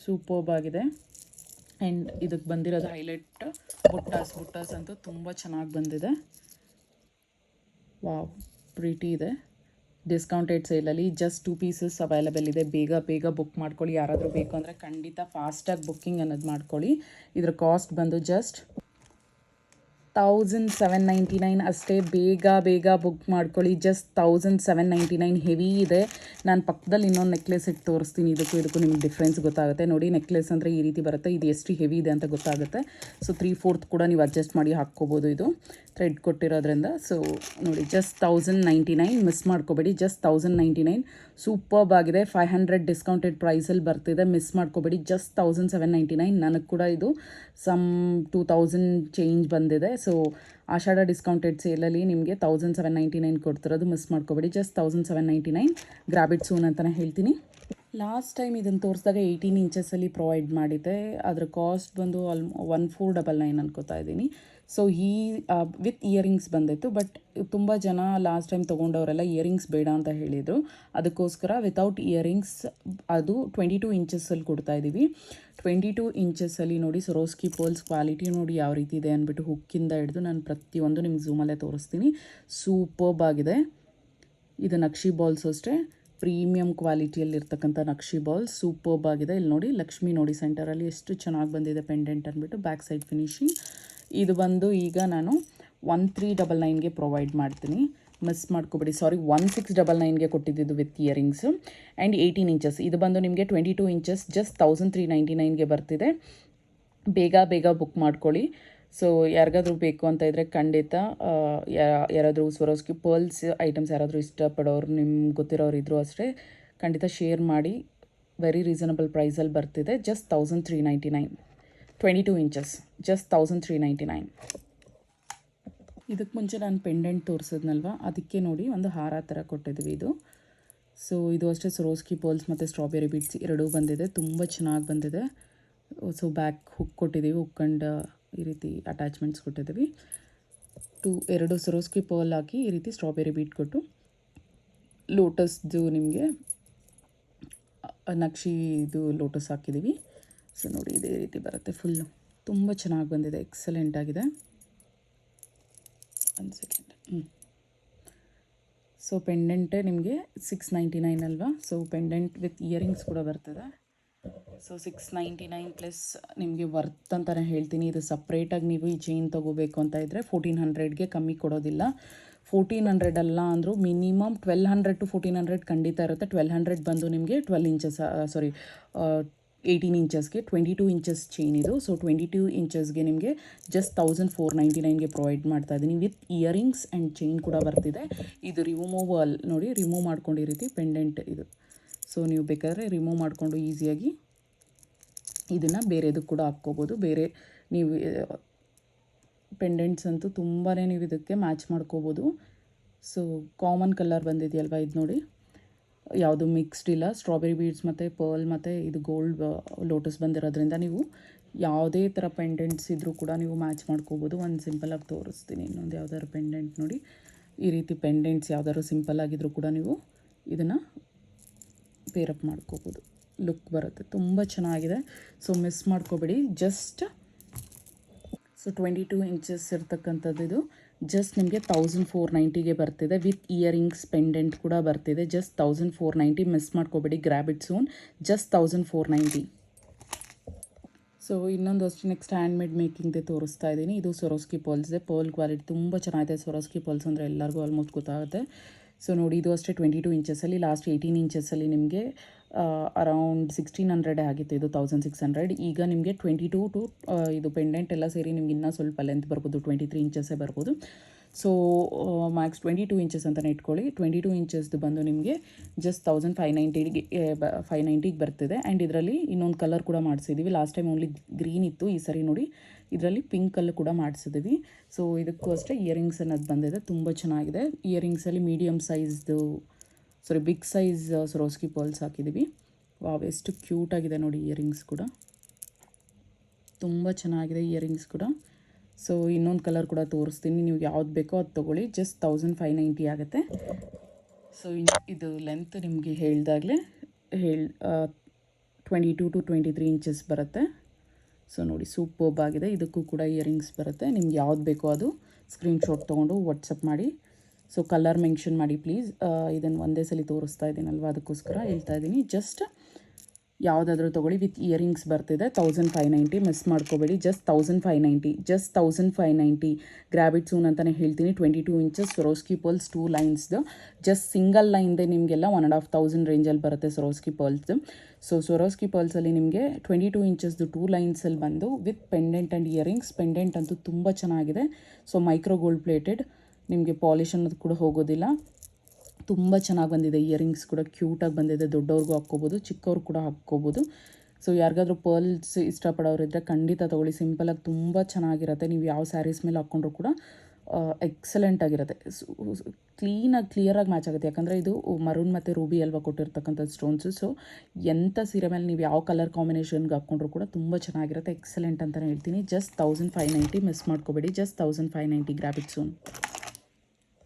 ಸೂಪರ್ಬ್ ಆಗಿದೆ. ಆ್ಯಂಡ್ ಇದಕ್ಕೆ ಬಂದಿರೋದು ಹೈಲೈಟ್ ಬುಟ್ಟಾಸ್ ಅಂತೂ ತುಂಬ ಚೆನ್ನಾಗಿ ಬಂದಿದೆ. ವಾವ್, ಪ್ರೀಟಿ ಇದೆ. ಡಿಸ್ಕೌಂಟೆಡ್ ಸೇಲಲ್ಲಿ ಜಸ್ಟ್ 2 ಪೀಸಸ್ ಅವೈಲೇಬಲ್ ಇದೆ. ಬೇಗ ಬೇಗ ಬುಕ್ ಮಾಡ್ಕೊಳ್ಳಿ. ಯಾರಾದರೂ ಬೇಕು ಅಂದರೆ ಖಂಡಿತ ಫಾಸ್ಟಾಗಿ ಬುಕ್ಕಿಂಗ್ ಅನ್ನೋದು ಮಾಡ್ಕೊಳ್ಳಿ. ಇದರ ಕಾಸ್ಟ್ ಬಂದು ಜಸ್ಟ್ 1799 ಅಷ್ಟೇ. ಬೇಗ ಬೇಗ ಬುಕ್ ಮಾಡ್ಕೊಳ್ಳಿ. ಜಸ್ಟ್ 1799. ಹೆವಿ ಇದೆ. ನಾನು ಪಕ್ಕದಲ್ಲಿ ಇನ್ನೊಂದು ನೆಕ್ಲೆಸ್ ಇಟ್ಟು ತೋರಿಸ್ತೀನಿ. ಇದಕ್ಕೂ ನಿಮಗೆ ಡಿಫ್ರೆನ್ಸ್ ಗೊತ್ತಾಗುತ್ತೆ ನೋಡಿ. ನೆಕ್ಲೆಸ್ ಅಂದರೆ ಈ ರೀತಿ ಬರುತ್ತೆ, ಇದು ಎಷ್ಟು ಹೆವಿ ಇದೆ ಅಂತ ಗೊತ್ತಾಗುತ್ತೆ. ಸೊ 3/4 ಕೂಡ ನೀವು ಅಡ್ಜಸ್ಟ್ ಮಾಡಿ ಹಾಕ್ಕೋಬೋದು. ಇದು ಥ್ರೆಡ್ ಕೊಟ್ಟಿರೋದ್ರಿಂದ. ಸೊ ನೋಡಿ, ಜಸ್ಟ್ 1099. ಮಿಸ್ ಮಾಡ್ಕೋಬೇಡಿ. ಜಸ್ಟ್ 1099. ಸೂಪರ್ಬ್ ಆಗಿದೆ. 500 ಡಿಸ್ಕೌಂಟೆಡ್ ಪ್ರೈಸಲ್ಲಿ ಬರ್ತಿದೆ. ಮಿಸ್ ಮಾಡ್ಕೋಬೇಡಿ. ಜಸ್ಟ್ 1799. ನನಗೆ ಕೂಡ ಇದು ಸಮ್ 2000 ಚೇಂಜ್ ಬಂದಿದೆ. ಸೊ ಆಷಾಢ ಡಿಸ್ಕೌಂಟೆಡ್ ಸೇಲಲ್ಲಿ ನಿಮಗೆ 1799 ಕೊಡ್ತಿರೋದು. ಮಿಸ್ ಮಾಡ್ಕೋಬೇಡಿ. ಜಸ್ಟ್ 1799. ಗ್ರಾಬ್ ಇಟ್ ಸೂನ್ ಅಂತಲೇ ಹೇಳ್ತೀನಿ. ಲಾಸ್ಟ್ ಟೈಮ್ ಇದನ್ನು ತೋರಿಸಿದಾಗ 18 ಇಂಚಸಲ್ಲಿ ಪ್ರೊವೈಡ್ ಮಾಡಿದ್ದೆ. ಅದರ ಕಾಸ್ಟ್ ಬಂದು 1499 ಅನ್ಕೋತಾ ಇದ್ದೀನಿ. ಸೊ ಈ ವಿತ್ ಇಯರಿಂಗ್ಸ್ ಬಂದಿತ್ತು. ಬಟ್ ತುಂಬ ಜನ ಲಾಸ್ಟ್ ಟೈಮ್ ತೊಗೊಂಡವರೆಲ್ಲ ಇಯರಿಂಗ್ಸ್ ಬೇಡ ಅಂತ ಹೇಳಿದರು. ಅದಕ್ಕೋಸ್ಕರ ವಿತೌಟ್ ಇಯರಿಂಗ್ಸ್ ಅದು 22 ಇಂಚಸಲ್ಲಿ ಕೊಡ್ತಾ ಇದ್ದೀವಿ. 22 ಇಂಚಸಲ್ಲಿ ನೋಡಿ. ಸೊರೋಸ್ಕಿ ಪೋಲ್ಸ್ ಕ್ವಾಲಿಟಿ ನೋಡಿ ಯಾವ ರೀತಿ ಇದೆ ಅಂದ್ಬಿಟ್ಟು. ಹುಕ್ಕಿಂದ ಹಿಡಿದು ನಾನು ಪ್ರತಿಯೊಂದು ನಿಮ್ಗೆ ಝೂಮಲ್ಲೇ ತೋರಿಸ್ತೀನಿ. ಸೂಪರ್ಬ್ ಆಗಿದೆ. ಇದು ನಕ್ಷಿ ಬಾಲ್ಸ್ ಅಷ್ಟೇ, ಪ್ರೀಮಿಯಂ ಕ್ವಾಲಿಟಿಯಲ್ಲಿರ್ತಕ್ಕಂಥ ನಕ್ಷಿ ಬಾಲ್ಸ್. ಸೂಪರ್ಬ್ ಆಗಿದೆ. ಇಲ್ಲಿ ನೋಡಿ, ಲಕ್ಷ್ಮಿ ನೋಡಿ ಸೆಂಟರಲ್ಲಿ ಎಷ್ಟು ಚೆನ್ನಾಗಿ ಬಂದಿದೆ ಪೆಂಡೆಂಟ್ ಅಂದ್ಬಿಟ್ಟು. Back side finishing. ಇದು ಬಂದು ಈಗ ನಾನು 1399ಗೆ ಪ್ರೊವೈಡ್ ಮಾಡ್ತೀನಿ. ಮಿಸ್ ಮಾಡ್ಕೊಬೇಡಿ. ಸಾರಿ, 1699ಗೆ ಕೊಟ್ಟಿದ್ದು ವಿತ್ ಇಯರಿಂಗ್ಸು ಆ್ಯಂಡ್ 18 ಇಂಚಸ್. ಇದು ಬಂದು ನಿಮಗೆ 22 ಇಂಚಸ್ ಜಸ್ಟ್ 1399ಗೆ ಬರ್ತಿದೆ. ಬೇಗ ಬೇಗ ಬುಕ್ ಮಾಡ್ಕೊಳ್ಳಿ. ಸೊ ಯಾರಿಗಾದ್ರೂ ಬೇಕು ಅಂತ ಇದ್ದರೆ ಖಂಡಿತ ಯಾರಾದರೂ ಸ್ವರೋಸ್ಕಿ ಪರ್ಲ್ಸ್ ಐಟಮ್ಸ್ ಯಾರಾದರೂ ಇಷ್ಟಪಡೋರು, ನಿಮ್ಗೆ ಗೊತ್ತಿರೋರು ಇದ್ದರೂ ಅಷ್ಟೇ ಖಂಡಿತ ಶೇರ್ ಮಾಡಿ. ವೆರಿ ರೀಸನಬಲ್ ಪ್ರೈಸಲ್ಲಿ ಬರ್ತಿದೆ. ಜಸ್ಟ್ 1399. 22 inches just 1399. ಇದಕ್ಕೆ ಮುಂಚೆ ನಾನು ಪೆಂಡೆಂಟ್ ತೋರಿಸಿದ್ನಲ್ವ, ಅದಕ್ಕೆ ನೋಡಿ ಒಂದು ಹಾರ ಥರ ಕೊಟ್ಟಿದ್ವಿ ಇದು. ಸೊ ಇದು ಅಷ್ಟೇ ಸ್ವರೋಸ್ಕಿ ಪರ್ಲ್ಸ್ ಮತ್ತು ಸ್ಟ್ರಾಬೆರಿ ಬೀಡ್ಸ್ ಎರಡೂ ಬಂದಿದೆ. ತುಂಬ ಚೆನ್ನಾಗಿ ಬಂದಿದೆ. ಸೊ ಬ್ಯಾಕ್ ಹುಕ್ ಕೊಟ್ಟಿದ್ದೀವಿ. ಹುಕ್ ಆ್ಯಂಡ್ ಈ ರೀತಿ ಅಟ್ಯಾಚ್ಮೆಂಟ್ಸ್ ಕೊಟ್ಟಿದ್ದೀವಿ. 2 ಸ್ವರೋಸ್ಕಿ ಪರ್ಲ್ ಹಾಕಿ ಈ ರೀತಿ ಸ್ಟ್ರಾಬೆರಿ ಬೀಟ್ ಕೊಟ್ಟು ಲೋಟಸ್ದು ನಿಮಗೆ ನಕ್ಷಿದು ಲೋಟಸ್ ಹಾಕಿದ್ದೀವಿ. ಸೊ ನೋಡಿ, ಇದೇ ರೀತಿ ಬರುತ್ತೆ ಫುಲ್ಲು. ತುಂಬ ಚೆನ್ನಾಗಿ ಬಂದಿದೆ. ಎಕ್ಸಲೆಂಟ್ ಆಗಿದೆ. 1 ಸೆಕೆಂಡ್. ಸೊ ಪೆಂಡೆಂಟೇ ನಿಮಗೆ 699 ಅಲ್ವಾ. ಸೊ ಪೆಂಡೆಂಟ್ ವಿತ್ ಇಯರಿಂಗ್ಸ್ ಕೂಡ ಬರ್ತದೆ. ಸೊ 699 ಪ್ಲಸ್ ನಿಮಗೆ ವರ್ತ್ ಅಂತಲೇ ಹೇಳ್ತೀನಿ. ಇದು ಸಪ್ರೇಟಾಗಿ ನೀವು ಈ ಚೈನ್ ತೊಗೋಬೇಕು ಅಂತ ಇದ್ದರೆ 1400ಗೆ ಕಮ್ಮಿ ಕೊಡೋದಿಲ್ಲ. 1400 ಅಲ್ಲ ಅಂದರೂ ಮಿನಿಮಮ್ 1200 to 1400 ಖಂಡಿತ ಇರುತ್ತೆ. 1200 ಬಂದು ನಿಮಗೆ 12 ಇಂಚಸ್, ಸಾರಿ 18 ಇಂಚಸ್ಗೆ 22 ಇಂಚಸ್ ಚೈನ್ ಇದು. ಸೊ 22 ಇಂಚಸ್ಗೆ ನಿಮಗೆ ಜಸ್ಟ್ 1499ಗೆ ಪ್ರೊವೈಡ್ ಮಾಡ್ತಾ ಇದ್ದೀನಿ ವಿತ್ ಇಯರಿಂಗ್ಸ್ ಆ್ಯಂಡ್ ಚೈನ್ ಕೂಡ ಬರ್ತಿದೆ. ಇದು ರಿಮೂವಲ್ ನೋಡಿ, ರಿಮೂವ್ ಮಾಡ್ಕೊಂಡು ಈ ರೀತಿ ಪೆಂಡೆಂಟ್ ಇದು. ಸೊ ನೀವು ಬೇಕಾದರೆ ರಿಮೂವ್ ಮಾಡಿಕೊಂಡು ಈಸಿಯಾಗಿ ಇದನ್ನು ಬೇರೆದಕ್ಕೆ ಕೂಡ ಹಾಕ್ಕೋಬೋದು. ಬೇರೆ ನೀವು ಪೆಂಡೆಂಟ್ಸ್ ಅಂತೂ ತುಂಬಾ ನೀವು ಇದಕ್ಕೆ ಮ್ಯಾಚ್ ಮಾಡ್ಕೋಬೋದು. ಸೊ ಕಾಮನ್ ಕಲರ್ ಬಂದಿದೆಯಲ್ವ ಇದು ನೋಡಿ, ಯಾವುದು ಮಿಕ್ಸ್ಡ್ ಇಲ್ಲ. ಸ್ಟ್ರಾಬೆರಿ ಬೀಡ್ಸ್ ಮತ್ತು ಪರ್ಲ್ ಮತ್ತು ಇದು ಗೋಲ್ಡ್ ಲೋಟಸ್ ಬಂದಿರೋದ್ರಿಂದ ನೀವು ಯಾವುದೇ ಥರ ಪೆಂಡೆಂಟ್ಸ್ ಇದ್ದರೂ ಕೂಡ ನೀವು ಮ್ಯಾಚ್ ಮಾಡ್ಕೋಬೋದು. ಒಂದು ಸಿಂಪಲಾಗಿ ತೋರಿಸ್ತೀನಿ. ಇನ್ನೊಂದು ಯಾವ್ದಾದ್ರು ಪೆಂಡೆಂಟ್ ನೋಡಿ, ಈ ರೀತಿ ಪೆಂಡೆಂಟ್ಸ್ ಯಾವ್ದಾದ್ರು ಸಿಂಪಲ್ ಆಗಿದ್ದರೂ ಕೂಡ ನೀವು ಇದನ್ನು ಪೇರಪ್ ಮಾಡ್ಕೋಬೋದು. ಲುಕ್ ಬರುತ್ತೆ, ತುಂಬ ಚೆನ್ನಾಗಿದೆ. ಸೊ ಮಿಸ್ ಮಾಡ್ಕೋಬೇಡಿ. ಜಸ್ಟ್ ಸೊ 22 ಇಂಚಸ್ ಇರ್ತಕ್ಕಂಥದ್ದು ಇದು ಜಸ್ಟ್ ನಿಮಗೆ 1490ಗೆ ಬರ್ತಿದೆ ವಿತ್ ಇಯರಿಂಗ್ಸ್ ಪೆಂಡೆಂಟ್ ಕೂಡ ಬರ್ತಿದೆ. ಜಸ್ಟ್ 1490, ಮಿಸ್ ಮಾಡ್ಕೋಬೇಡಿ. Grab it soon. Just 1490. So ಇನ್ನೊಂದು ಅಷ್ಟು ನೆಕ್ಸ್ಟ್ ಹ್ಯಾಂಡ್ಮೇಡ್ ಮೇಕಿಂಗ್ದೆ ತೋರಿಸ್ತಾ ಇದ್ದೀನಿ. ಇದು ಸೊರೋಸ್ಕಿ ಪರ್ಲ್ಸ್ದೆ. ಪರ್ಲ್ ಕ್ವಾಲಿಟಿ ತುಂಬ ಚೆನ್ನಾಗಿದೆ. ಸೊರೋಸ್ಕಿ ಪರ್ಲ್ಸ್ ಅಂದರೆ ಎಲ್ಲರಿಗೂ ಆಲ್ಮೋಸ್ಟ್ ಗೊತ್ತಾಗುತ್ತೆ. ಸೊ ನೋಡಿ, ಇದು ಅಷ್ಟೇ 22 ಇಂಚಸಲ್ಲಿ. ಲಾಸ್ಟ್ 18 ಇಂಚಸಲ್ಲಿ ನಿಮಗೆ ಅರೌಂಡ್ 1600 ಆಗಿತ್ತು. ಇದು 1600. ಈಗ ನಿಮಗೆ 22 ಟು ಇದು ಪೆಂಡೆಂಟ್ ಎಲ್ಲ ಸೇರಿ ನಿಮ್ಗೆ ಇನ್ನೂ ಸ್ವಲ್ಪ ಲೆಂತ್ ಬರ್ಬೋದು. 23 ಇಂಚಸ್ಸೇ ಬರ್ಬೋದು. ಸೊ ಮ್ಯಾಕ್ಸ್ 22 ಇಂಚಸ್ ಅಂತಲೇ ಇಟ್ಕೊಳ್ಳಿ. 22 ಇಂಚಸ್ದು ಬಂದು ನಿಮಗೆ ಜಸ್ಟ್ 590ಗೆ ಬರ್ತಿದೆ. ಆ್ಯಂಡ್ ಇದರಲ್ಲಿ ಇನ್ನೊಂದು ಕಲರ್ ಕೂಡ ಮಾಡಿಸಿದ್ದೀವಿ. ಲಾಸ್ಟ್ ಟೈಮ್ ಓನ್ಲಿ ಗ್ರೀನ್ ಇತ್ತು. ಈ ಸರಿ ನೋಡಿ ಇದರಲ್ಲಿ ಪಿಂಕಲ್ಲೂ ಕೂಡ ಮಾಡಿಸಿದ್ದೀವಿ. ಸೊ ಇದಕ್ಕೂ ಅಷ್ಟೇ ಇಯರಿಂಗ್ಸ್ ಅನ್ನೋದು ಬಂದಿದೆ. ತುಂಬ ಚೆನ್ನಾಗಿದೆ. ಇಯರಿಂಗ್ಸಲ್ಲಿ ಮೀಡಿಯಮ್ ಸೈಜ್ದು ಬಿಗ್ ಸೈಜ್ ಸೊರೋಸ್ಕಿ ಪರ್ಲ್ಸ್ ಹಾಕಿದ್ದೀವಿ. ವಾವ್, ಎಷ್ಟು ಕ್ಯೂಟಾಗಿದೆ ನೋಡಿ ಇಯರಿಂಗ್ಸ್ ಕೂಡ. ತುಂಬ ಚೆನ್ನಾಗಿದೆ ಇಯರಿಂಗ್ಸ್ ಕೂಡ. ಸೊ ಇನ್ನೊಂದು ಕಲರ್ ಕೂಡ ತೋರಿಸ್ತೀನಿ. ನೀವು ಯಾವ್ದು ಬೇಕೋ ಅದು ತೊಗೊಳ್ಳಿ. ಜಸ್ಟ್ 1590 ಆಗುತ್ತೆ. ಸೊ ಇದು ಲೆಂತ್ ನಿಮಗೆ ಹೇಳ್ದಾಗಲೇ 22 ಟು 23 ಇಂಚಸ್ ಬರುತ್ತೆ. ಸೊ ನೋಡಿ, ಸೂಪರ್ಬ್ ಆಗಿದೆ. ಇದಕ್ಕೂ ಕೂಡ ಇಯರಿಂಗ್ಸ್ ಬರುತ್ತೆ. ನಿಮ್ಗೆ ಯಾವ್ದು ಬೇಕೋ ಅದು ಸ್ಕ್ರೀನ್ಶಾಟ್ ತೊಗೊಂಡು ವಾಟ್ಸಪ್ ಮಾಡಿ. ಸೊ ಕಲರ್ ಮೆನ್ಷನ್ ಮಾಡಿ ಪ್ಲೀಸ್. ಇದನ್ನು ಒಂದೇ ಸಲ ತೋರಿಸ್ತಾ ಇದ್ದೀನಲ್ವ, ಅದಕ್ಕೋಸ್ಕರ ಹೇಳ್ತಾ ಇದ್ದೀನಿ. ಜಸ್ಟ್ ಯಾವುದಾದ್ರೂ ತೊಗೊಳ್ಳಿ. ವಿತ್ ಇಯರಿಂಗ್ಸ್ ಬರ್ತಿದೆ. 1590, ಮಿಸ್ ಮಾಡ್ಕೋಬೇಡಿ. Just 1590. Just 1590. Grab it soon ಅಂತಲೇ ಹೇಳ್ತೀನಿ. 22 ಇಂಚಸ್ ಸೊರೋಸ್ಕಿ ಪರ್ಲ್ಸ್ 2 ಲೈನ್ಸ್ದು. ಜಸ್ಟ್ ಸಿಂಗಲ್ ಲೈನ್ದೆ ನಿಮಗೆಲ್ಲ 1500 ರೇಂಜಲ್ಲಿ ಬರುತ್ತೆ ಸೊರೋಸ್ಕಿ ಪರ್ಲ್ಸ್ದು. ಸೊ ಸೊರೋಸ್ಕಿ ಪರ್ಲ್ಸಲ್ಲಿ ನಿಮಗೆ 22 ಇಂಚಸ್ದು 2 ಲೈನ್ಸಲ್ಲಿ ಬಂದು with pendant and earrings. Pendant ಅಂತೂ ತುಂಬ ಚೆನ್ನಾಗಿದೆ. ಸೊ ಮೈಕ್ರೋ ಗೋಲ್ಡ್ ಪ್ಲೇಟೆಡ್, ನಿಮಗೆ ಪಾಲಿಶ್ ಅನ್ನೋದು ಕೂಡ ಹೋಗೋದಿಲ್ಲ. ತುಂಬ ಚೆನ್ನಾಗಿ ಬಂದಿದೆ. ಇಯರಿಂಗ್ಸ್ ಕೂಡ ಕ್ಯೂಟಾಗಿ ಬಂದಿದೆ. ದೊಡ್ಡವ್ರಿಗೂ ಹಾಕ್ಕೋಬೋದು, ಚಿಕ್ಕವ್ರು ಕೂಡ ಹಾಕ್ಕೋಬೋದು. ಸೊ ಯಾರಿಗಾದ್ರೂ ಪರ್ಲ್ಸ್ ಇಷ್ಟಪಡೋರಿದ್ದರೆ ಖಂಡಿತ ತೊಗೊಳ್ಳಿ. ಸಿಂಪಲಾಗಿ ತುಂಬ ಚೆನ್ನಾಗಿರುತ್ತೆ. ನೀವು ಯಾವ ಸ್ಯಾರೀಸ್ ಮೇಲೆ ಹಾಕ್ಕೊಂಡ್ರೂ ಕೂಡ ಎಕ್ಸಲೆಂಟ್ ಆಗಿರುತ್ತೆ. ಕ್ಲಿಯರಾಗಿ ಮ್ಯಾಚ್ ಆಗುತ್ತೆ. ಯಾಕಂದರೆ ಇದು ಮರೂನ್ ಮತ್ತು ರೂಬಿ ಅಲ್ವಾ ಕೊಟ್ಟಿರ್ತಕ್ಕಂಥದ್ದು ಸ್ಟೋನ್ಸು. ಸೊ ಎಂಥ ಸೀರೆ ಮೇಲೆ ನೀವು ಯಾವ ಕಲರ್ ಕಾಂಬಿನೇಷನ್ಗೆ ಹಾಕ್ಕೊಂಡ್ರೂ ಕೂಡ ತುಂಬ ಚೆನ್ನಾಗಿರುತ್ತೆ. ಎಕ್ಸಲೆಂಟ್ ಅಂತಲೇ ಹೇಳ್ತೀನಿ. ಜಸ್ಟ್ 1590, ಮಿಸ್ ಮಾಡ್ಕೋಬೇಡಿ. Just 1590. Grab it soon.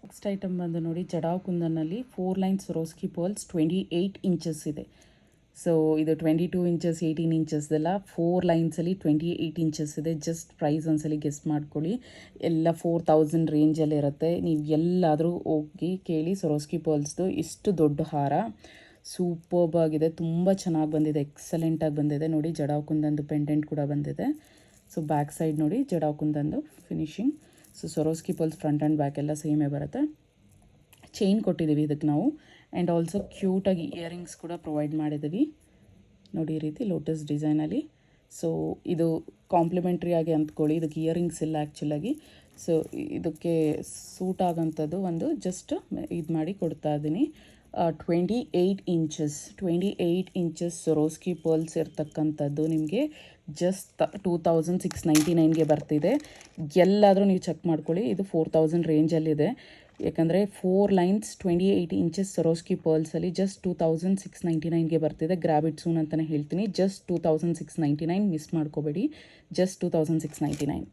Next item ಬಂದು ನೋಡಿ, ಜಡಾವ್ ಕುಂದನ್ನಲ್ಲಿ 4 ಲೈನ್ ಸೊರೋಸ್ಕಿ ಪರ್ಲ್ಸ್ 28 ಇಂಚಸ್ ಇದೆ. ಸೊ ಇದು 22 ಇಂಚಸ್ 18 ಇಂಚಸ್ದೆಲ್ಲ 4 ಲೈನ್ಸಲ್ಲಿ 28 ಇಂಚಸ್ ಇದೆ. ಜಸ್ಟ್ ಪ್ರೈಸ್ ಒಂದ್ಸಲಿ ಗೆಸ್ಟ್ ಮಾಡ್ಕೊಳ್ಳಿ. ಎಲ್ಲ 4000 ರೇಂಜಲ್ಲಿ ಇರುತ್ತೆ. ನೀವು ಎಲ್ಲಾದರೂ ಹೋಗಿ ಕೇಳಿ. ಸೊರೋಸ್ಕಿ ಪರ್ಲ್ಸ್ದು ಇಷ್ಟು ದೊಡ್ಡ ಹಾರ ಸೂಪರ್ಬ್ ಆಗಿದೆ. ತುಂಬ ಚೆನ್ನಾಗಿ ಬಂದಿದೆ. ಎಕ್ಸಲೆಂಟಾಗಿ ಬಂದಿದೆ. ನೋಡಿ, ಜಡಾವ್ ಕುಂದಂದು ಪೆಂಡೆಂಟ್ ಕೂಡ ಬಂದಿದೆ. ಸೊ ಬ್ಯಾಕ್ ಸೈಡ್ ನೋಡಿ ಜಡಾವ್ ಕುಂದಂದು finishing. So Swarovski pearls front and back ಎಲ್ಲ ಸೇಮೇ ಬರುತ್ತೆ. ಚೈನ್ ಕೊಟ್ಟಿದ್ದೀವಿ ಇದಕ್ಕೆ ನಾವು. ಆ್ಯಂಡ್ ಆಲ್ಸೋ ಕ್ಯೂಟಾಗಿ ಇಯರಿಂಗ್ಸ್ ಕೂಡ ಪ್ರೊವೈಡ್ ಮಾಡಿದ್ದೀವಿ ನೋಡಿ, ಈ ರೀತಿ ಲೋಟಸ್ ಡಿಸೈನಲ್ಲಿ. ಸೊ ಇದು ಕಾಂಪ್ಲಿಮೆಂಟ್ರಿ ಆಗಿ ಅಂದ್ಕೊಳ್ಳಿ. ಇದಕ್ಕೆ ಇಯರಿಂಗ್ಸ್ ಇಲ್ಲ ಆ್ಯಕ್ಚುಲಾಗಿ. ಸೊ ಇದಕ್ಕೆ ಸೂಟ್ ಆಗೋಂಥದ್ದು ಒಂದು ಜಸ್ಟ್ ಇದು ಮಾಡಿ ಕೊಡ್ತಾ ಇದ್ದೀನಿ. 28 ಇಂಚಸ್ ಸೊರೋಸ್ಕಿ ಪರ್ಲ್ಸ್ ಇರ್ತಕ್ಕಂಥದ್ದು ನಿಮಗೆ ಜಸ್ಟ್ 2699ಗೆ ಬರ್ತಿದೆ. ಎಲ್ಲಾದರೂ ನೀವು ಚೆಕ್ ಮಾಡ್ಕೊಳ್ಳಿ. ಇದು 4000 ರೇಂಜಲ್ಲಿದೆ. ಯಾಕಂದರೆ 4 ಲೈನ್ಸ್ 28 ಇಂಚಸ್ ಸೊರೋಸ್ಕಿ ಪರ್ಲ್ಸಲ್ಲಿ ಜಸ್ಟ್ 2699ಗೆ ಬರ್ತಿದೆ. ಗ್ರ್ಯಾಬ್ ಇಟ್ ಸೂನ್ ಅಂತಲೇ ಹೇಳ್ತೀನಿ. ಜಸ್ಟ್ 2699, ಮಿಸ್ ಮಾಡ್ಕೋಬೇಡಿ. ಜಸ್ಟ್ 2699.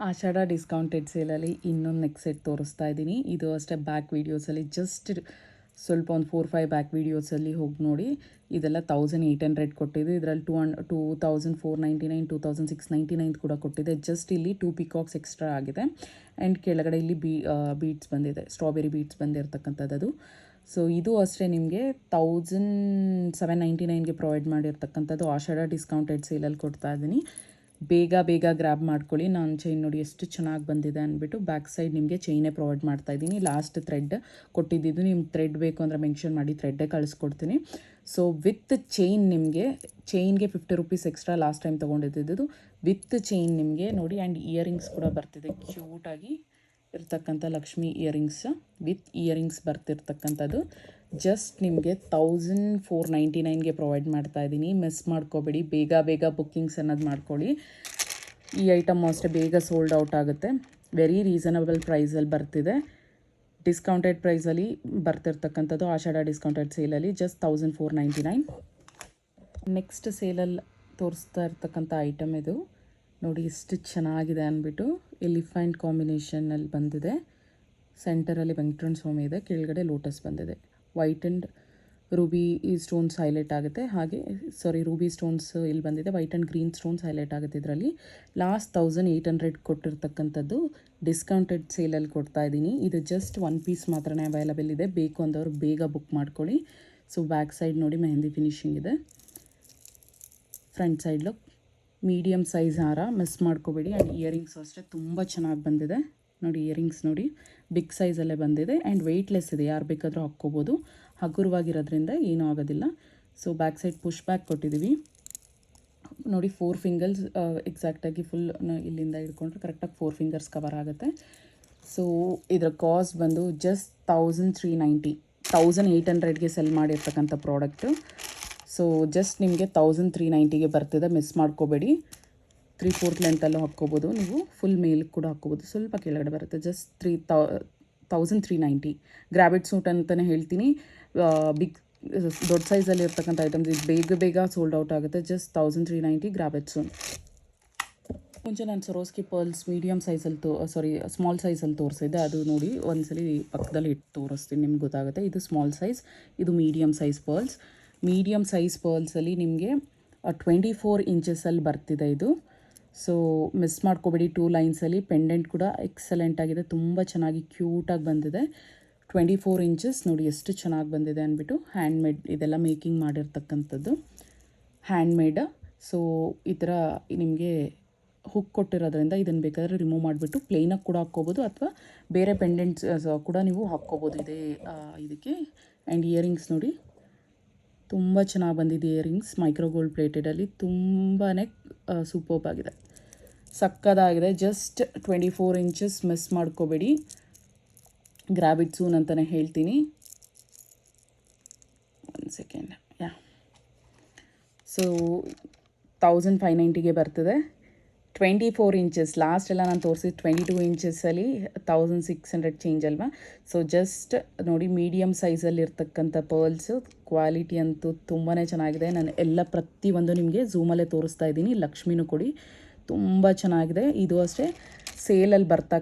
ಆಷಾಢ ಡಿಸ್ಕೌಂಟೆಡ್ ಸೇಲಲ್ಲಿ ಇನ್ನೊಂದು ನೆಕ್ ಸೆಟ್ ತೋರಿಸ್ತಾ ಇದ್ದೀನಿ. ಇದು ಅಷ್ಟೇ ಬ್ಯಾಕ್ ವೀಡಿಯೋಸಲ್ಲಿ ಜಸ್ಟ್ ಸ್ವಲ್ಪ ಒಂದು 4-5 ಬ್ಯಾಕ್ ವೀಡಿಯೋಸಲ್ಲಿ ಹೋಗಿ ನೋಡಿ. ಇದೆಲ್ಲ 1800 ಕೊಟ್ಟಿದೆ. ಇದರಲ್ಲಿ 2499, 2699 ಕೂಡ ಕೊಟ್ಟಿದೆ. ಜಸ್ಟ್ ಇಲ್ಲಿ 2 ಪಿಕಾಕ್ಸ್ ಎಕ್ಸ್ಟ್ರಾ ಆಗಿದೆ. ಆ್ಯಂಡ್ ಕೆಳಗಡೆ ಇಲ್ಲಿ ಬೀಡ್ಸ್ ಬಂದಿದೆ, ಸ್ಟ್ರಾಬೆರಿ ಬೀಡ್ಸ್ ಬಂದಿರತಕ್ಕಂಥದ್ದು. ಸೊ ಇದು ಅಷ್ಟೇ ನಿಮಗೆ 1799ಗೆ ಪ್ರೊವೈಡ್ ಮಾಡಿರ್ತಕ್ಕಂಥದ್ದು. ಆಷಾಢ ಡಿಸ್ಕೌಂಟೆಡ್ ಸೇಲಲ್ಲಿ ಕೊಡ್ತಾ ಇದ್ದೀನಿ. ಬೇಗ ಬೇಗ ಗ್ರ್ಯಾಬ್ ಮಾಡ್ಕೊಳ್ಳಿ. ನಾನು ಚೈನ್ ನೋಡಿ ಎಷ್ಟು ಚೆನ್ನಾಗಿ ಬಂದಿದೆ ಅಂದ್ಬಿಟ್ಟು ಬ್ಯಾಕ್ ಸೈಡ್ ನಿಮಗೆ ಚೈನೇ ಪ್ರೊವೈಡ್ ಮಾಡ್ತಾಯಿದ್ದೀನಿ. ಲಾಸ್ಟ್ ಥ್ರೆಡ್ ಕೊಟ್ಟಿದ್ದು, ನಿಮ್ಗೆ ಥ್ರೆಡ್ ಬೇಕು ಅಂದರೆ ಮೆನ್ಷನ್ ಮಾಡಿ ಥ್ರೆಡ್ಡೇ ಕಳಿಸ್ಕೊಡ್ತೀನಿ. ಸೊ ವಿತ್ ಚೈನ್ ನಿಮಗೆ, ಚೈನ್ಗೆ 50 ರೂಪೀಸ್ ಎಕ್ಸ್ಟ್ರಾ ಲಾಸ್ಟ್ ಟೈಮ್ ತೊಗೊಂಡಿದ್ದು. ವಿತ್ ಚೈನ್ ನಿಮಗೆ ನೋಡಿ, ಆ್ಯಂಡ್ ಇಯರಿಂಗ್ಸ್ ಕೂಡ ಬರ್ತಿದೆ. ಕ್ಯೂಟಾಗಿ ಇರ್ತಕ್ಕಂಥ ಲಕ್ಷ್ಮಿ ಇಯರಿಂಗ್ಸ್ ವಿತ್ ಇಯರಿಂಗ್ಸ್ ಬರ್ತಿರ್ತಕ್ಕಂಥದ್ದು. ಜಸ್ಟ್ ನಿಮಗೆ 1499ಗೆ ಪ್ರೊವೈಡ್ ಮಾಡ್ತಾ ಇದ್ದೀನಿ. ಮಿಸ್ ಮಾಡ್ಕೋಬೇಡಿ, ಬೇಗ ಬೇಗ ಬುಕ್ಕಿಂಗ್ಸ್ ಅನ್ನೋದು ಮಾಡ್ಕೊಳ್ಳಿ. ಈ ಐಟಮ್ ಅಷ್ಟೇ ಬೇಗ ಸೋಲ್ಡ್ ಔಟ್ ಆಗುತ್ತೆ. ವೆರಿ ರೀಸನಬಲ್ ಪ್ರೈಸಲ್ಲಿ ಬರ್ತಿದೆ, ಡಿಸ್ಕೌಂಟೆಡ್ ಪ್ರೈಸಲ್ಲಿ ಬರ್ತಿರ್ತಕ್ಕಂಥದ್ದು. ಆಷಾಢ ಡಿಸ್ಕೌಂಟೆಡ್ ಸೇಲಲ್ಲಿ ಜಸ್ಟ್ 1499. ನೆಕ್ಸ್ಟ್ ಸೇಲಲ್ಲಿ ತೋರಿಸ್ತಾ ಇರ್ತಕ್ಕಂಥ ಐಟಮ್ ಇದು ನೋಡಿ, ಎಷ್ಟು ಚೆನ್ನಾಗಿದೆ ಅಂದ್ಬಿಟ್ಟು. ಎಲಿಫೆಂಟ್ ಕಾಂಬಿನೇಷನಲ್ಲಿ ಬಂದಿದೆ. ಸೆಂಟರಲ್ಲಿ ವೆಂಕಟರಮಣ ಸ್ವಾಮಿ ಇದೆ, ಕೆಳಗಡೆ ಲೋಟಸ್ ಬಂದಿದೆ. White and Ruby stones highlight ಆಗುತ್ತೆ. ಹಾಗೆ ರೂಬಿ ಸ್ಟೋನ್ಸ್ ಇಲ್ಲಿ ಬಂದಿದೆ. White and green stones highlight ಆಗುತ್ತೆ. ಇದರಲ್ಲಿ ಲಾಸ್ಟ್ 1800 ಕೊಟ್ಟಿರ್ತಕ್ಕಂಥದ್ದು ಡಿಸ್ಕೌಂಟೆಡ್ ಸೇಲಲ್ಲಿ ಕೊಡ್ತಾ ಇದ್ದೀನಿ. ಇದು ಜಸ್ಟ್ 1 ಪೀಸ್ ಮಾತ್ರನೇ ಅವೈಲಬಲ್ ಇದೆ. ಬೇಕು ಅಂದವರು ಬೇಗ ಬುಕ್ ಮಾಡ್ಕೊಳ್ಳಿ. ಸೊ ಬ್ಯಾಕ್ ಸೈಡ್ ನೋಡಿ ಮೆಹಂದಿ ಫಿನಿಶಿಂಗ್ ಇದೆ. Front side look medium size ಹಾರ, ಮಿಸ್ ಮಾಡ್ಕೋಬೇಡಿ. ಆ್ಯಂಡ್ ಇಯರಿಂಗ್ಸ್ ಅಷ್ಟೇ ತುಂಬ ಚೆನ್ನಾಗಿ ಬಂದಿದೆ ನೋಡಿ. ಇಯರಿಂಗ್ಸ್ ನೋಡಿ ಬಿಗ್ ಸೈಜಲ್ಲೇ ಬಂದಿದೆ ಆ್ಯಂಡ್ ವೆಯ್ಟ್ಲೆಸ್ ಇದೆ, ಯಾರು ಬೇಕಾದರೂ ಹಾಕ್ಕೋಬೋದು. ಹಗುರವಾಗಿರೋದ್ರಿಂದ ಏನೂ ಆಗೋದಿಲ್ಲ. So back side push back ಕೊಟ್ಟಿದ್ದೀವಿ ನೋಡಿ. 4 ಫಿಂಗರ್ಸ್ ಎಕ್ಸಾಕ್ಟಾಗಿ ಫುಲ್ ಇಲ್ಲಿಂದ ಹಿಡ್ಕೊಂಡ್ರೆ ಕರೆಕ್ಟಾಗಿ 4 ಫಿಂಗರ್ಸ್ ಕವರ್ ಆಗುತ್ತೆ. ಸೊ ಇದರ ಕಾಸ್ಟ್ ಬಂದು ಜಸ್ಟ್ 1390, 1800ಗೆ ಸೆಲ್ ಮಾಡಿರ್ತಕ್ಕಂಥ ಪ್ರಾಡಕ್ಟು. ಸೊ ಜಸ್ಟ್ ನಿಮಗೆ 1390ಗೆ ಬರ್ತಿದೆ, ಮಿಸ್ ಮಾಡ್ಕೋಬೇಡಿ. 3/4 ಲೆಂತಲ್ಲೂ ಹಾಕ್ಕೋಬೋದು ನೀವು, ಫುಲ್ ಮೇಲೆ ಕೂಡ ಹಾಕ್ಕೋಬೋದು. ಸ್ವಲ್ಪ ಕೆಳಗಡೆ ಬರುತ್ತೆ. ಜಸ್ಟ್ 1390. ಗ್ರ್ಯಾಬಿಟ್ ಸೂಟ್ ಅಂತಲೇ ಹೇಳ್ತೀನಿ. ಬಿಗ್ ದೊಡ್ಡ ಸೈಜಲ್ಲಿ ಇರ್ತಕ್ಕಂಥ ಐಟಮ್ಸ್ ಇದು ಬೇಗ ಬೇಗ ಸೋಲ್ಡ್ ಔಟ್ ಆಗುತ್ತೆ. Just 1390 grab it soon. ಮುಂಚೆ ನಾನು ಸರೋಸ್ಕಿ ಪರ್ಲ್ಸ್ ಮೀಡಿಯಮ್ ಸೈಜಲ್ಲಿ ಸ್ಮಾಲ್ ಸೈಜಲ್ಲಿ ತೋರಿಸಿದ್ದೆ. ಅದು ನೋಡಿ ಒಂದ್ಸಲಿ ಪಕ್ಕದಲ್ಲಿ ಇಟ್ಟು ತೋರಿಸ್ತೀನಿ, ನಿಮ್ಗೆ ಗೊತ್ತಾಗುತ್ತೆ. ಇದು ಸ್ಮಾಲ್ ಸೈಜ್, ಇದು medium size pearls. Medium size ಪರ್ಲ್ಸಲ್ಲಿ ನಿಮಗೆ 24 ಇಂಚಸಲ್ಲಿ ಬರ್ತಿದೆ ಇದು. ಸೊ ಮಿಸ್ ಮಾಡ್ಕೋಬೇಡಿ. 2 ಲೈನ್ಸಲ್ಲಿ ಪೆಂಡೆಂಟ್ ಕೂಡ ಎಕ್ಸಲೆಂಟ್ ಆಗಿದೆ, ತುಂಬ ಚೆನ್ನಾಗಿ ಕ್ಯೂಟಾಗಿ ಬಂದಿದೆ. 24 ಇಂಚಸ್ ನೋಡಿ ಎಷ್ಟು ಚೆನ್ನಾಗಿ ಬಂದಿದೆ ಅಂದ್ಬಿಟ್ಟು. ಹ್ಯಾಂಡ್ಮೇಡ್, ಇದೆಲ್ಲ ಮೇಕಿಂಗ್ ಮಾಡಿರ್ತಕ್ಕಂಥದ್ದು ಹ್ಯಾಂಡ್ಮೇಡ್. ಸೊ ಈ ಥರ ನಿಮಗೆ ಹುಕ್ ಕೊಟ್ಟಿರೋದ್ರಿಂದ ಇದನ್ನು ಬೇಕಾದರೆ ರಿಮೂವ್ ಮಾಡಿಬಿಟ್ಟು ಪ್ಲೇನಾಗಿ ಕೂಡ ಹಾಕ್ಕೋಬೋದು, ಅಥವಾ ಬೇರೆ ಪೆಂಡೆಂಟ್ಸ್ ಕೂಡ ನೀವು ಹಾಕ್ಕೋಬೋದು ಇದಕ್ಕೆ. ಆ್ಯಂಡ್ ಇಯರಿಂಗ್ಸ್ ನೋಡಿ ತುಂಬ ಚೆನ್ನಾಗಿ ಬಂದಿದೆ. ಇಯರಿಂಗ್ಸ್ ಮೈಕ್ರೋ ಗೋಲ್ಡ್ ಪ್ಲೇಟೆಡಲ್ಲಿ ತುಂಬಾ ಸೂಪರ್ಬ್ ಆಗಿದೆ, ಸಕ್ಕದಾಗಿದೆ. ಜಸ್ಟ್ 24 ಇಂಚಸ್, ಮಿಸ್ ಮಾಡ್ಕೋಬೇಡಿ. ಗ್ರ್ಯಾಬಿಟ್ ಸೂನ್ ಅಂತಲೇ ಹೇಳ್ತೀನಿ. 1 ಸೆಕೆಂಡ್. ಸೊ 1590ಗೆ ಬರ್ತದೆ. 24 ಇಂಚಸ್. ಲಾಸ್ಟ್ ಎಲ್ಲ ನಾನು ತೋರಿಸಿದ್ದು 22 ಇಂಚಸ್ಸಲ್ಲಿ 1600 ಚೇಂಜ್ ಅಲ್ವಾ. ಸೊ ಜಸ್ಟ್ ನೋಡಿ, ಮೀಡಿಯಮ್ ಸೈಜಲ್ಲಿ ಇರ್ತಕ್ಕಂಥ ಪರ್ಲ್ಸು ಕ್ವಾಲಿಟಿ ಅಂತೂ ತುಂಬಾ ಚೆನ್ನಾಗಿದೆ. ನಾನು ಎಲ್ಲ ಪ್ರತಿಯೊಂದು ನಿಮಗೆ ಝೂಮಲ್ಲೇ ತೋರಿಸ್ತಾ ಇದ್ದೀನಿ. ಲಕ್ಷ್ಮಿನೂ ಕೊಡಿ, ತುಂಬ ಚೆನ್ನಾಗಿದೆ. ಇದು ಅಷ್ಟೇ ಸೇಲಲ್ಲಿ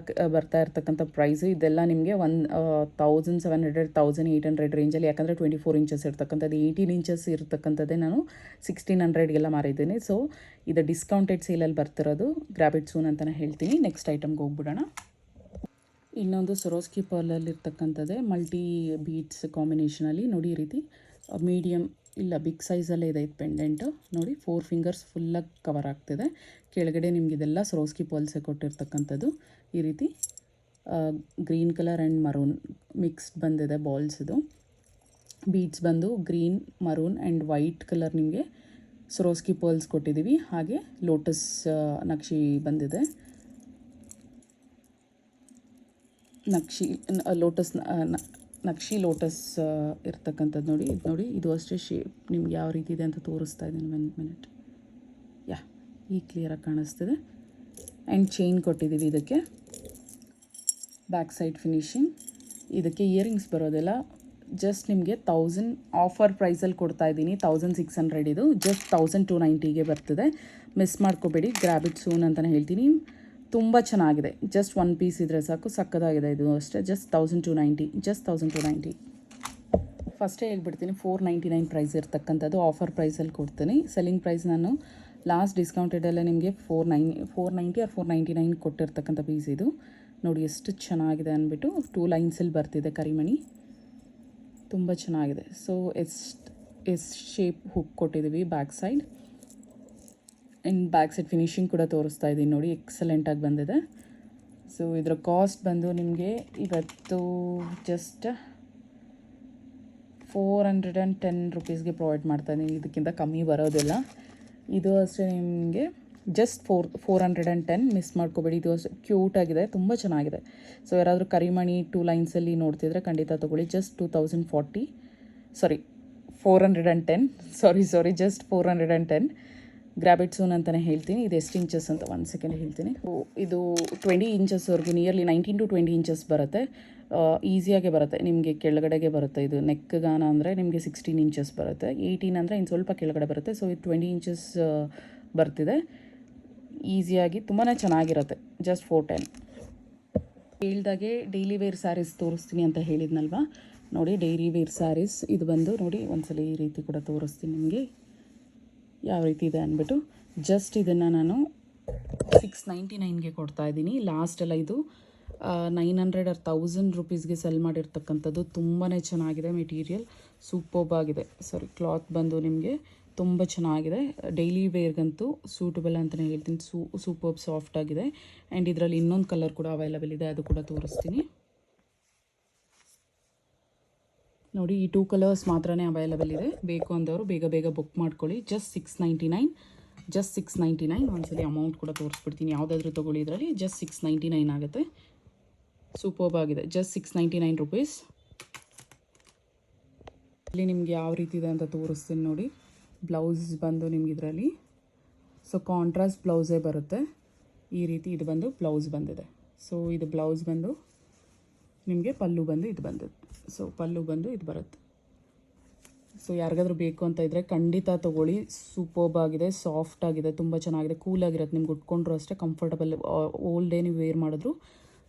ಬರ್ತಾ ಇರ್ತಕ್ಕಂಥ ಪ್ರೈಸು. ಇದೆಲ್ಲ ನಿಮಗೆ 1700 1800 ರೇಂಜಲ್ಲಿ, ಯಾಕಂದರೆ 24 ಇಂಚಸ್ ಇರ್ತಕ್ಕಂಥದ್ದು. 18 ಇಂಚಸ್ ಇರ್ತಕ್ಕಂಥದ್ದೇ ನಾನು 1600ಗೆಲ್ಲ ಮಾರಿದ್ದೀನಿ. ಸೊ ಇದು ಡಿಸ್ಕೌಂಟೆಡ್ ಸೇಲಲ್ಲಿ ಬರ್ತಿರೋದು. ಗ್ರ್ಯಾಬಿಟ್ ಸೂನ್ ಅಂತಲೇ ಹೇಳ್ತೀನಿ. ನೆಕ್ಸ್ಟ್ ಐಟಮ್ಗೆ ಹೋಗ್ಬಿಡೋಣ. ಇನ್ನೊಂದು ಸರೋಸ್ಕಿ ಪರ್ಲಲ್ಲಿ ಇರ್ತಕ್ಕಂಥದ್ದೇ ಮಲ್ಟಿ ಬೀಡ್ಸ್ ಕಾಂಬಿನೇಷನಲ್ಲಿ ನೋಡಿ. ಈ ರೀತಿ ಮೀಡಿಯಮ್ ಇಲ್ಲ ಬಿಗ್ ಸೈಜಲ್ಲೇ ಇದೆ ಇದು ಪೆಂಡೆಂಟು ನೋಡಿ. 4 ಫಿಂಗರ್ಸ್ ಫುಲ್ಲಾಗಿ ಕವರ್ ಆಗ್ತಿದೆ. ಕೆಳಗಡೆ ನಿಮ್ಗೆ ಇದೆಲ್ಲ ಸರೋಸ್ಕಿ ಪರ್ಲ್ಸೇ ಕೊಟ್ಟಿರ್ತಕ್ಕಂಥದ್ದು. ಈ ರೀತಿ green colour and maroon mix ಬಂದಿದೆ ಬಾಲ್ಸ್. ಇದು ಬೀಡ್ಸ್ ಬಂದು green, maroon and white colour ನಿಮಗೆ ಸರೋಸ್ಕಿ ಪರ್ಲ್ಸ್ ಕೊಟ್ಟಿದ್ದೀವಿ. ಹಾಗೆ ಲೋಟಸ್ ನಕ್ಷಿ ಬಂದಿದೆ. ನಕ್ಷಿ ಲೋಟಸ್ ಇರ್ತಕ್ಕಂಥದ್ದು ನೋಡಿ. ಇದು ನೋಡಿ, ಇದು ಅಷ್ಟೇ ಶೇಪ್ ನಿಮ್ಗೆ ಯಾವ ರೀತಿ ಇದೆ ಅಂತ ತೋರಿಸ್ತಾ ಇದ್ದೀನಿ. 1 ಮಿನಿಟ್. ಈಗ ಕ್ಲಿಯರಾಗಿ ಕಾಣಿಸ್ತಿದೆ. ಆ್ಯಂಡ್ ಚೈನ್ ಕೊಟ್ಟಿದ್ದೀವಿ ಇದಕ್ಕೆ. Back side finishing. ಇದಕ್ಕೆ ಇಯರಿಂಗ್ಸ್ ಬರೋದೆಲ್ಲ ಜಸ್ಟ್ ನಿಮಗೆ 1000 ಆಫರ್ ಪ್ರೈಸಲ್ಲಿ ಕೊಡ್ತಾ ಇದ್ದೀನಿ. 1600 ಇದು ಜಸ್ಟ್ 1290ಗೆ ಬರ್ತಿದೆ. ಮಿಸ್ ಮಾಡ್ಕೋಬೇಡಿ. ಗ್ರ್ಯಾಬಿಟ್ ಸೂನ್ ಅಂತಲೇ ಹೇಳ್ತೀನಿ. ತುಂಬ ಚೆನ್ನಾಗಿದೆ. ಜಸ್ಟ್ 1 ಪೀಸ್ ಇದ್ದರೆ ಸಾಕು, ಸಕ್ಕದಾಗಿದೆ. ಇದು ಅಷ್ಟೇ ಜಸ್ಟ್ 1290, ಜಸ್ಟ್ 1290. ಫಸ್ಟೇ ಹೇಳ್ಬಿಡ್ತೀನಿ, 499 ಪ್ರೈಸ್ ಇರ್ತಕ್ಕಂಥದ್ದು ಆಫರ್ ಪ್ರೈಸಲ್ಲಿ ಕೊಡ್ತೀನಿ. ಸೆಲ್ಲಿಂಗ್ ಪ್ರೈಸ್ ನಾನು ಲಾಸ್ಟ್ ಡಿಸ್ಕೌಂಟೆಡಲ್ಲೇ ನಿಮಗೆ 490 ಆರ್ 499 ಕೊಟ್ಟಿರ್ತಕ್ಕಂಥ ಪೀಸ್ ಇದು ನೋಡಿ. ಎಷ್ಟು ಚೆನ್ನಾಗಿದೆ ಅಂದ್ಬಿಟ್ಟು. 2 ಲೈನ್ಸಲ್ಲಿ ಬರ್ತಿದೆ ಕರಿಮಣಿ, ತುಂಬ ಚೆನ್ನಾಗಿದೆ. ಸೊ ಎಸ್ ಶೇಪ್ ಹುಕ್ ಕೊಟ್ಟಿದ್ದೀವಿ back side. And back side finishing ಕೂಡ ತೋರಿಸ್ತಾ ಇದ್ದೀನಿ ನೋಡಿ, ಎಕ್ಸಲೆಂಟಾಗಿ ಬಂದಿದೆ. ಸೊ ಇದರ ಕಾಸ್ಟ್ ಬಂದು ನಿಮಗೆ ಇವತ್ತು ಜಸ್ಟ್ 410 ರುಪೀಸ್ಗೆ ಪ್ರೊವೈಡ್ ಮಾಡ್ತಾಯಿದ್ದೀನಿ, ಇದಕ್ಕಿಂತ ಕಮ್ಮಿ ಬರೋದಿಲ್ಲ. ಇದು ಅಷ್ಟೇ ನಿಮಗೆ ಜಸ್ಟ್ 410, ಮಿಸ್ ಮಾಡ್ಕೋಬೇಡಿ. ಇದು ಅಷ್ಟೇ ಕ್ಯೂಟಾಗಿದೆ, ತುಂಬ ಚೆನ್ನಾಗಿದೆ. ಸೊ ಯಾರಾದರೂ ಕರಿಮಣಿ 2 ಲೈನ್ಸಲ್ಲಿ ನೋಡ್ತಿದ್ರೆ ಖಂಡಿತ ತೊಗೊಳ್ಳಿ. Just 410 just 410. Grab it soon ಅಂತಲೇ ಹೇಳ್ತೀನಿ. ಇದು ಎಷ್ಟು ಇಂಚಸ್ ಅಂತ 1 ಸೆಕೆಂಡ್ ಹೇಳ್ತೀನಿ. ಇದು 20 ಇಂಚಸ್ವರೆಗೂ, ನಿಯರ್ಲಿ 19 to 20 ಇಂಚಸ್ ಬರುತ್ತೆ. ಈಸಿಯಾಗೆ ಬರುತ್ತೆ ನಿಮಗೆ, ಕೆಳಗಡೆಗೆ ಬರುತ್ತೆ. ಇದು ನೆಕ್ಗಾನ ಅಂದರೆ ನಿಮಗೆ 16 ಇಂಚಸ್ ಬರುತ್ತೆ, 18 ಅಂದರೆ ಇನ್ನು ಸ್ವಲ್ಪ ಕೆಳಗಡೆ ಬರುತ್ತೆ. ಸೊ ಇದು 20 ಇಂಚಸ್ ಬರ್ತಿದೆ. ಈಸಿಯಾಗಿ ತುಂಬಾ ಚೆನ್ನಾಗಿರುತ್ತೆ. ಜಸ್ಟ್ 410. ಹೇಳ್ದಾಗೆ ಡೈಲಿ ವೇರ್ ಸ್ಯಾರೀಸ್ ತೋರಿಸ್ತೀನಿ ಅಂತ ಹೇಳಿದ್ನಲ್ವ, ನೋಡಿ ಡೈಲಿ ವೇರ್ ಸ್ಯಾರೀಸ್ ಇದು ಬಂದು ನೋಡಿ, ಒಂದ್ಸಲ ಈ ರೀತಿ ಕೂಡ ತೋರಿಸ್ತೀನಿ ನಿಮಗೆ ಯಾವ ರೀತಿ ಇದೆ ಅಂದ್ಬಿಟ್ಟು. ಜಸ್ಟ್ ಇದನ್ನು ನಾನು 699ಗೆ ಕೊಡ್ತಾಯಿದ್ದೀನಿ. ಲಾಸ್ಟೆಲ್ಲ ಇದು 900 or 1000 ರುಪೀಸ್ಗೆ ಸೆಲ್ ಮಾಡಿರ್ತಕ್ಕಂಥದ್ದು. ತುಂಬಾ ಚೆನ್ನಾಗಿದೆ, ಮೆಟೀರಿಯಲ್ ಸೂಪರ್ಬ್ ಆಗಿದೆ. ಕ್ಲಾತ್ ಬಂದು ನಿಮಗೆ ತುಂಬ ಚೆನ್ನಾಗಿದೆ. ಡೈಲಿ ವೇರ್ಗಂತೂ ಸೂಟಬಲ್ ಅಂತಲೇ ಹೇಳ್ತೀನಿ. ಸೂಪರ್ಬ್ ಸಾಫ್ಟ್ ಆಗಿದೆ. ಆ್ಯಂಡ್ ಇದರಲ್ಲಿ ಇನ್ನೊಂದು ಕಲರ್ ಕೂಡ ಅವೈಲಬಲ್ ಇದೆ, ಅದು ಕೂಡ ತೋರಿಸ್ತೀನಿ ನೋಡಿ. ಈ 2 ಕಲರ್ಸ್ ಮಾತ್ರನೇ ಅವೈಲಬಲ್ ಇದೆ. ಬೇಕು ಅಂದವರು ಬೇಗ ಬುಕ್ ಮಾಡ್ಕೊಳ್ಳಿ. ಜಸ್ಟ್ 699. ಒಂದ್ಸಲಿ ಅಮೌಂಟ್ ಕೂಡ ತೋರಿಸ್ಬಿಡ್ತೀನಿ. ಯಾವುದಾದ್ರೂ ತೊಗೊಳ್ಳಿ, ಇದರಲ್ಲಿ ಜಸ್ಟ್ 699 ಆಗುತ್ತೆ. ಸೂಪರ್ಬ್ ಆಗಿದೆ. Just 699 rupees. ಇಲ್ಲಿ ನಿಮಗೆ ಯಾವ ರೀತಿ ಇದೆ ಅಂತ ತೋರಿಸ್ತೀನಿ ನೋಡಿ. ಬ್ಲೌಸ್ ಬಂದು ನಿಮ್ಗೆ ಇದರಲ್ಲಿ ಕಾಂಟ್ರಾಸ್ಟ್ ಬ್ಲೌಸೇ ಬರುತ್ತೆ ಈ ರೀತಿ. ಇದು ಬಂದು ಬ್ಲೌಸ್ ಬಂದಿದೆ. ಸೊ ಇದು ಬ್ಲೌಸ್ ಬಂದು ನಿಮಗೆ ಪಲ್ಲು ಬಂದು ಇದು ಬಂದಿದೆ. ಸೊ ಪಲ್ಲು ಬಂದು ಇದು ಬರುತ್ತೆ. ಸೊ ಯಾರಿಗಾದ್ರೂ ಬೇಕು ಅಂತ ಇದ್ದರೆ ಖಂಡಿತ ತೊಗೊಳ್ಳಿ. ಸೂಪರ್ಬ್ ಆಗಿದೆ, ಸಾಫ್ಟ್ ಆಗಿದೆ, ತುಂಬ ಚೆನ್ನಾಗಿದೆ, ಕೂಲಾಗಿರುತ್ತೆ. ನಿಮ್ಗೆ ಉಟ್ಕೊಂಡ್ರು ಅಷ್ಟೇ ಕಂಫರ್ಟಬಲ್. ಓಲ್ ಡೇ ನೀವು ವೇರ್ ಮಾಡಿದ್ರು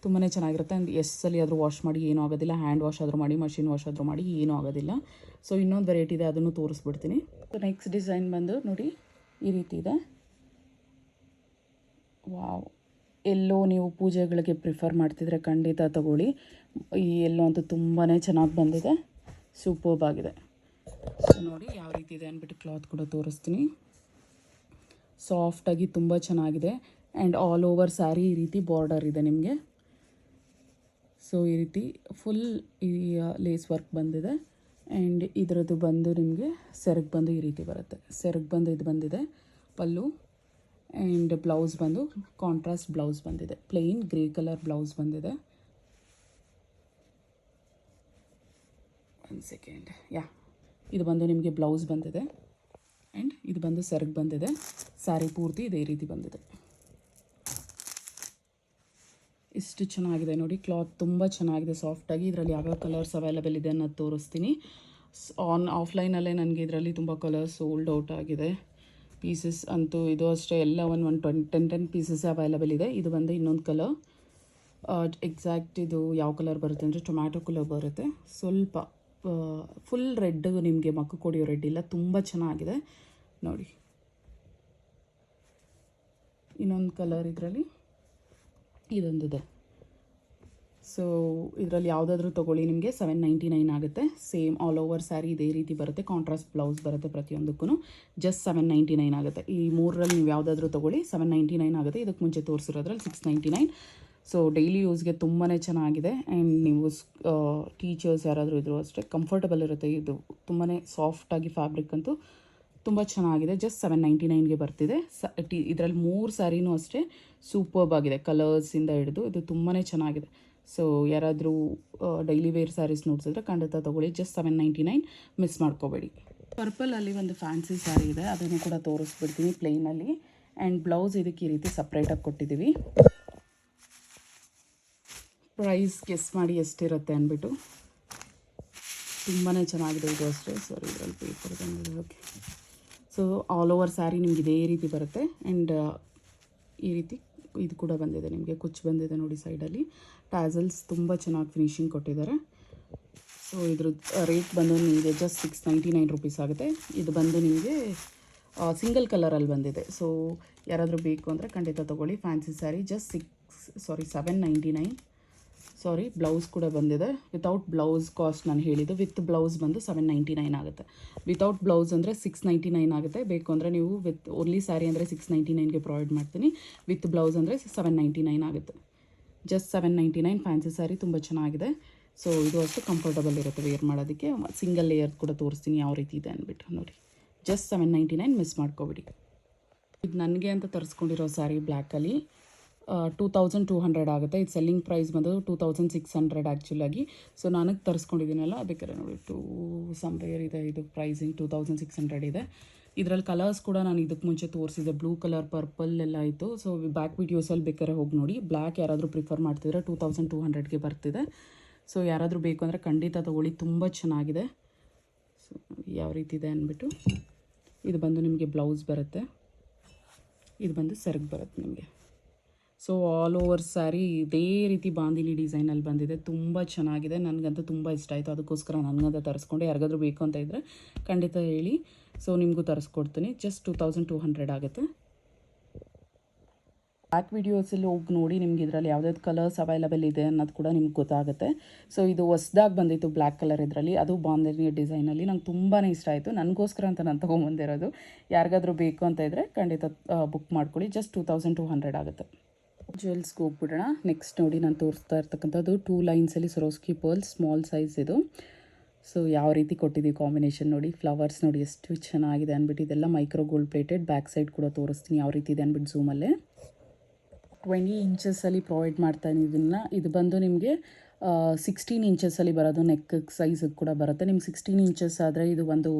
ತುಂಬಾ ಚೆನ್ನಾಗಿರುತ್ತೆ. ಆ್ಯಂಡ್ ಎಷ್ಟಲ್ಲಿ ಆದರೂ ವಾಶ್ ಮಾಡಿ ಏನೂ ಆಗೋದಿಲ್ಲ. ಹ್ಯಾಂಡ್ ವಾಶ್ ಆದರೂ ಮಾಡಿ, ಮಷಿನ್ ವಾಶ್ ಆದರೂ ಮಾಡಿ, ಏನೂ ಆಗೋದಿಲ್ಲ. ಸೊ ಇನ್ನೊಂದು ವೆರೈಟಿ ಇದೆ, ಅದನ್ನು ತೋರಿಸ್ಬಿಡ್ತೀನಿ. ಸೊ ನೆಕ್ಸ್ಟ್ ಡಿಸೈನ್ ಬಂದು ನೋಡಿ ಈ ರೀತಿ ಇದೆ. ವಾವ್, ಎಲ್ಲೋ ನೀವು ಪೂಜೆಗಳಿಗೆ ಪ್ರಿಫರ್ ಮಾಡ್ತಿದ್ರೆ ಖಂಡಿತ ತೊಗೊಳ್ಳಿ. ಈ ಎಲ್ಲೋ ಅಂತೂ ತುಂಬಾ ಚೆನ್ನಾಗಿ ಬಂದಿದೆ, ಸೂಪರ್ಬ್ ಆಗಿದೆ. ಸೊ ನೋಡಿ ಯಾವ ರೀತಿ ಇದೆ ಅಂದ್ಬಿಟ್ಟು ಕ್ಲಾತ್ ಕೂಡ ತೋರಿಸ್ತೀನಿ. ಸಾಫ್ಟಾಗಿ ತುಂಬ ಚೆನ್ನಾಗಿದೆ. ಆ್ಯಂಡ್ ಆಲ್ ಓವರ್ ಸ್ಯಾರಿ ಈ ರೀತಿ ಬಾರ್ಡರ್ ಇದೆ ನಿಮಗೆ. ಸೊ ಈ ರೀತಿ ಫುಲ್ ಈ ಲೇಸ್ ವರ್ಕ್ ಬಂದಿದೆ. ಆ್ಯಂಡ್ ಇದರದ್ದು ಬಂದು ನಿಮಗೆ ಸೆರಗು ಬಂದು ಈ ರೀತಿ ಬರುತ್ತೆ. ಸೆರಗು ಬಂದು ಇದು ಬಂದಿದೆ ಪಲ್ಲು. ಆ್ಯಂಡ್ ಬ್ಲೌಸ್ ಬಂದು ಕಾಂಟ್ರಾಸ್ಟ್ ಬ್ಲೌಸ್ ಬಂದಿದೆ. ಪ್ಲೇನ್ ಗ್ರೇ ಕಲರ್ ಬ್ಲೌಸ್ ಬಂದಿದೆ. 1 ಸೆಕೆಂಡ್. ಇದು ಬಂದು ನಿಮಗೆ ಬ್ಲೌಸ್ ಬಂದಿದೆ. ಆ್ಯಂಡ್ ಇದು ಬಂದು ಸೆರಗು ಬಂದಿದೆ. ಸ್ಯಾರಿ ಪೂರ್ತಿ ಇದೇ ರೀತಿ ಬಂದಿದೆ. ಎಷ್ಟು ಚೆನ್ನಾಗಿದೆ ನೋಡಿ. ಕ್ಲಾತ್ ತುಂಬ ಚೆನ್ನಾಗಿದೆ, ಸಾಫ್ಟಾಗಿ. ಇದರಲ್ಲಿ ಯಾವ್ಯಾವ ಕಲರ್ಸ್ ಅವೈಲಬಲ್ ಇದೆ ಅನ್ನೋದು ತೋರಿಸ್ತೀನಿ. ಆಫ್ಲೈನಲ್ಲೇ ನನಗೆ ಇದರಲ್ಲಿ ತುಂಬ ಕಲರ್ಸ್ ಸೋಲ್ಡ್ ಔಟ್ ಆಗಿದೆ. ಪೀಸಸ್ ಅಂತೂ ಇದು ಅಷ್ಟೇ ಎಲ್ಲ 10 ಪೀಸಸ್ ಅವೈಲಬಲ್ ಇದೆ. ಇದು ಬಂದು ಇನ್ನೊಂದು ಕಲರ್. ಎಕ್ಸಾಕ್ಟ್ ಇದು ಯಾವ ಕಲರ್ ಬರುತ್ತೆ ಅಂದರೆ ಟೊಮ್ಯಾಟೊ ಕಲರ್ ಬರುತ್ತೆ. ಸ್ವಲ್ಪ ಫುಲ್ ರೆಡ್, ನಿಮಗೆ ಮಕ್ಕು ಕೊಡಿಯೋ ರೆಡ್ ಇಲ್ಲ, ತುಂಬ ಚೆನ್ನಾಗಿದೆ ನೋಡಿ. ಇನ್ನೊಂದು ಕಲರ್ ಇದರಲ್ಲಿ ಇದೊಂದಿದೆ. ಸೊ ಇದರಲ್ಲಿ ಯಾವುದಾದ್ರೂ ತೊಗೊಳ್ಳಿ, ನಿಮಗೆ 799 ಆಗುತ್ತೆ. ಸೇಮ್ ಆಲ್ ಓವರ್ ಸ್ಯಾರಿ ಇದೇ ರೀತಿ ಬರುತ್ತೆ. ಕಾಂಟ್ರಾಸ್ಟ್ ಬ್ಲೌಸ್ ಬರುತ್ತೆ ಪ್ರತಿಯೊಂದಕ್ಕೂ. ಜಸ್ಟ್ 799 ಆಗುತ್ತೆ. ಈ ಮೂರರಲ್ಲಿ ನೀವು ಯಾವುದಾದ್ರೂ ತೊಗೊಳ್ಳಿ, 799 ಆಗುತ್ತೆ. ಇದಕ್ಕೆ ಮುಂಚೆ ತೋರಿಸಿರೋದ್ರಲ್ಲಿ 699. ಸೊ ಡೈಲಿ ಯೂಸ್ಗೆ ತುಂಬಾ ಚೆನ್ನಾಗಿದೆ. ಆ್ಯಂಡ್ ನೀವು ಟೀಚರ್ಸ್ ಯಾರಾದರೂ ಇದ್ದರೂ ಅಷ್ಟೇ ಕಂಫರ್ಟಬಲ್ ಇರುತ್ತೆ. ಇದು ತುಂಬಾ ಸಾಫ್ಟಾಗಿ, ಫ್ಯಾಬ್ರಿಕ್ ಅಂತೂ ತುಂಬ ಚೆನ್ನಾಗಿದೆ. ಜಸ್ಟ್ 799ಗೆ ಬರ್ತಿದೆ. ಇದರಲ್ಲಿ 3 ಸ್ಯಾರಿನೂ ಅಷ್ಟೇ ಸೂಪರ್ಬ್ ಆಗಿದೆ, ಕಲರ್ಸಿಂದ ಹಿಡಿದು. ಇದು ತುಂಬಾ ಚೆನ್ನಾಗಿದೆ. ಸೊ ಯಾರಾದರೂ ಡೈಲಿ ವೇರ್ ಸ್ಯಾರೀಸ್ ನೋಡ್ಸಿದ್ರೆ ಖಂಡಿತ ತೊಗೊಳ್ಳಿ. ಜಸ್ಟ್ 799, ಮಿಸ್ ಮಾಡ್ಕೋಬೇಡಿ. ಪರ್ಪಲಲ್ಲಿ ಒಂದು ಫ್ಯಾನ್ಸಿ ಸ್ಯಾರಿ ಇದೆ, ಅದನ್ನು ಕೂಡ ತೋರಿಸ್ಬಿಡ್ತೀನಿ ಪ್ಲೇನಲ್ಲಿ. ಆ್ಯಂಡ್ ಬ್ಲೌಸ್ ಇದಕ್ಕೆ ಈ ರೀತಿ ಸಪ್ರೇಟಾಗಿ ಕೊಟ್ಟಿದ್ದೀವಿ. ಪ್ರೈಸ್ ಗೆಸ್ ಮಾಡಿ ಎಷ್ಟಿರುತ್ತೆ ಅಂದ್ಬಿಟ್ಟು. ತುಂಬಾ ಚೆನ್ನಾಗಿದೆ ಇದು ಅಷ್ಟೇ. ಸಾರಿ, ಇದರಲ್ಲಿ ಪೇಪರ್ ಬಂದಿದೆ. Okay. So all over sari ನಿಮ್ಗೆ ಇದೇ ರೀತಿ ಬರುತ್ತೆ. ಆ್ಯಂಡ್ ಈ ರೀತಿ ಇದು ಕೂಡ ಬಂದಿದೆ, ನಿಮಗೆ ಕುಚ್ಚು ಬಂದಿದೆ ನೋಡಿ ಸೈಡಲ್ಲಿ. ಟ್ಯಾಸಲ್ಸ್ ತುಂಬ ಚೆನ್ನಾಗಿ ಫಿನಿಶಿಂಗ್ ಕೊಟ್ಟಿದ್ದಾರೆ. ಸೊ ಇದ್ರ ರೇಟ್ ಬಂದು ನಿಮಗೆ ಜಸ್ಟ್ 699 ರುಪೀಸ್ ಆಗುತ್ತೆ. ಇದು ಬಂದು ನಿಮಗೆ ಸಿಂಗಲ್ ಕಲರಲ್ಲಿ ಬಂದಿದೆ. ಸೊ ಯಾರಾದರೂ ಬೇಕು ಅಂದರೆ ಖಂಡಿತ ತೊಗೊಳ್ಳಿ. Fancy sari just 799. ಸಾರಿ ಬ್ಲೌಸ್ ಕೂಡ ಬಂದಿದೆ. ವಿತೌಟ್ ಬ್ಲೌಸ್ ಕಾಸ್ಟ್ ನಾನು ಹೇಳಿದ್ದು, ವಿತ್ ಬ್ಲೌಸ್ ಬಂದು 799 ಆಗುತ್ತೆ. ವಿತೌಟ್ ಬ್ಲೌಸ್ ಅಂದರೆ 699 ಆಗುತ್ತೆ. ಬೇಕು ಅಂದರೆ ನೀವು ವಿತ್ ಓನ್ಲಿ ಸ್ಯಾರಿ ಅಂದರೆ 699ಗೆ ಪ್ರೊವೈಡ್ ಮಾಡ್ತೀನಿ. ವಿತ್ ಬ್ಲೌಸ್ ಅಂದರೆ 799 ಆಗುತ್ತೆ. ಜಸ್ಟ್ 799 ಫ್ಯಾನ್ಸಿ ಸ್ಯಾರಿ ತುಂಬ ಚೆನ್ನಾಗಿದೆ. ಸೊ ಇದು ಅಷ್ಟು ಕಂಫರ್ಟಬಲ್ ಇರುತ್ತೆ ವೇರ್ ಮಾಡೋದಕ್ಕೆ. ಸಿಂಗಲ್ ಲೇಯರ್ ಕೂಡ ತೋರಿಸ್ತೀನಿ ಯಾವ ರೀತಿ ಇದೆ ಅಂದ್ಬಿಟ್ಟು ನೋಡಿ. ಜಸ್ಟ್ 799, ಮಿಸ್ ಮಾಡ್ಕೊಬಿಡಿ. ಇದು ನನಗೆ ಅಂತ ತರಿಸ್ಕೊಂಡಿರೋ ಸ್ಯಾರಿ ಬ್ಲ್ಯಾಕಲ್ಲಿ 2200 ಆಗುತ್ತೆ. ಇದು ಸೆಲ್ಲಿಂಗ್ ಪ್ರೈಸ್ ಬಂದು 2600 ಆ್ಯಕ್ಚುಲಾಗಿ. ಸೊ ನನಗೆ ತರಿಸ್ಕೊಂಡಿದ್ದೀನಲ್ಲ, ಬೇಕಾದ್ರೆ ನೋಡಿ ಸಂವೇರ್ ಇದೆ ಇದು ಪ್ರೈಸಿಂಗ್ 2600 ಇದೆ. ಇದರಲ್ಲಿ ಕಲರ್ಸ್ ಕೂಡ ನಾನು ಇದಕ್ಕೆ ಮುಂಚೆ ತೋರಿಸಿದೆ, ಬ್ಲೂ ಕಲರ್, ಪರ್ಪಲ್ ಎಲ್ಲ ಇತ್ತು. ಸೊ ಬ್ಯಾಕ್ ವೀಡಿಯೋಸಲ್ಲಿ ಬೇಕಾದ್ರೆ ಹೋಗಿ ನೋಡಿ. ಬ್ಲ್ಯಾಕ್ ಯಾರಾದರೂ ಪ್ರಿಫರ್ ಮಾಡ್ತಿದ್ರೆ 2200ಗೆ ಬರ್ತಿದೆ. ಸೊ ಯಾರಾದರೂ ಬೇಕು ಅಂದರೆ ಖಂಡಿತ ತೊಗೊಳ್ಳಿ, ತುಂಬ ಚೆನ್ನಾಗಿದೆ. ಸೊ ಯಾವ ರೀತಿ ಇದೆ ಅಂದ್ಬಿಟ್ಟು ಇದು ಬಂದು ನಿಮಗೆ ಬ್ಲೌಸ್ ಬರುತ್ತೆ, ಇದು ಬಂದು ಸೆರಗು ಬರುತ್ತೆ ನಿಮಗೆ. ಸೊ ಆಲ್ ಓವರ್ ಸ್ಯಾರಿ ಇದೇ ರೀತಿ ಬಾಂದಿನಿ ಡಿಸೈನಲ್ಲಿ ಬಂದಿದೆ. ತುಂಬ ಚೆನ್ನಾಗಿದೆ, ನನಗಂತೂ ತುಂಬ ಇಷ್ಟ ಆಯಿತು. ಅದಕ್ಕೋಸ್ಕರ ನನಗಂತ ತರಿಸ್ಕೊಂಡೆ. ಯಾರಿಗಾದ್ರೂ ಬೇಕು ಅಂತ ಇದ್ದರೆ ಖಂಡಿತ ಹೇಳಿ. ಸೊ ನಿಮಗೂ ತರಿಸ್ಕೊಡ್ತೀನಿ. ಜಸ್ಟ್ 2200 ಆಗುತ್ತೆ. ಬ್ಯಾಕ್ ವೀಡಿಯೋಸಲ್ಲಿ ಹೋಗಿ ನೋಡಿ, ನಿಮ್ಗೆ ಇದರಲ್ಲಿ ಯಾವ್ದಾವ್ದು ಕಲರ್ಸ್ ಅವೈಲಬಲ್ ಇದೆ ಅನ್ನೋದು ಕೂಡ ನಿಮ್ಗೆ ಗೊತ್ತಾಗುತ್ತೆ. ಸೊ ಇದು ಹೊಸ್ದಾಗಿ ಬಂದಿತ್ತು ಬ್ಲ್ಯಾಕ್ ಕಲರ್ ಇದರಲ್ಲಿ, ಅದು ಬಾಂದಿನಿ ಡಿಸೈನಲ್ಲಿ. ನಂಗೆ ತುಂಬಾ ಇಷ್ಟ ಆಯಿತು. ನನಗೋಸ್ಕರ ಅಂತ ನಾನು ತೊಗೊಂಬಂದಿರೋದು. ಯಾರಿಗಾದ್ರೂ ಬೇಕು ಅಂತ ಇದ್ದರೆ ಖಂಡಿತ ಬುಕ್ ಮಾಡ್ಕೊಳ್ಳಿ. ಜಸ್ಟ್ 2200 ಆಗುತ್ತೆ. ಜ್ಯುವೆಲ್ಸ್ಗೆ ಹೋಗ್ಬಿಡೋಣ. ನೆಕ್ಸ್ಟ್ ನೋಡಿ, ನಾನು ತೋರಿಸ್ತಾ ಇರ್ತಕ್ಕಂಥದ್ದು 2 ಲೈನ್ಸಲ್ಲಿ ಸರೋಸ್ಕಿ ಪರ್ಲ್ ಸ್ಮಾಲ್ ಸೈಜ್ ಇದು. ಸೊ ಯಾವ ರೀತಿ ಕೊಟ್ಟಿದ್ದೀವಿ ಕಾಂಬಿನೇಷನ್ ನೋಡಿ. ಫ್ಲವರ್ಸ್ ನೋಡಿ ಎಷ್ಟು ಚೆನ್ನಾಗಿದೆ ಅಂದ್ಬಿಟ್ಟು. ಇದೆಲ್ಲ micro gold plated. Back side ಕೂಡ ತೋರಿಸ್ತೀನಿ ಯಾವ ರೀತಿ ಇದೆ ಅಂದ್ಬಿಟ್ಟು ಝೂಮಲ್ಲೇ. 20 ಇಂಚಸ್ಸಲ್ಲಿ ಪ್ರೊವೈಡ್ ಮಾಡ್ತಾಯಿದ್ದೀನಿ ಇದನ್ನು. ಇದು ಬಂದು ನಿಮಗೆ 16 ಇಂಚಸ್ಸಲ್ಲಿ ಬರೋದು. ನೆಕ್ ಸೈಜಿಗೆ ಕೂಡ ಬರುತ್ತೆ. ನಿಮ್ಗೆ 16 ಇಂಚಸ್ ಆದರೆ ಇದು ಒಂದು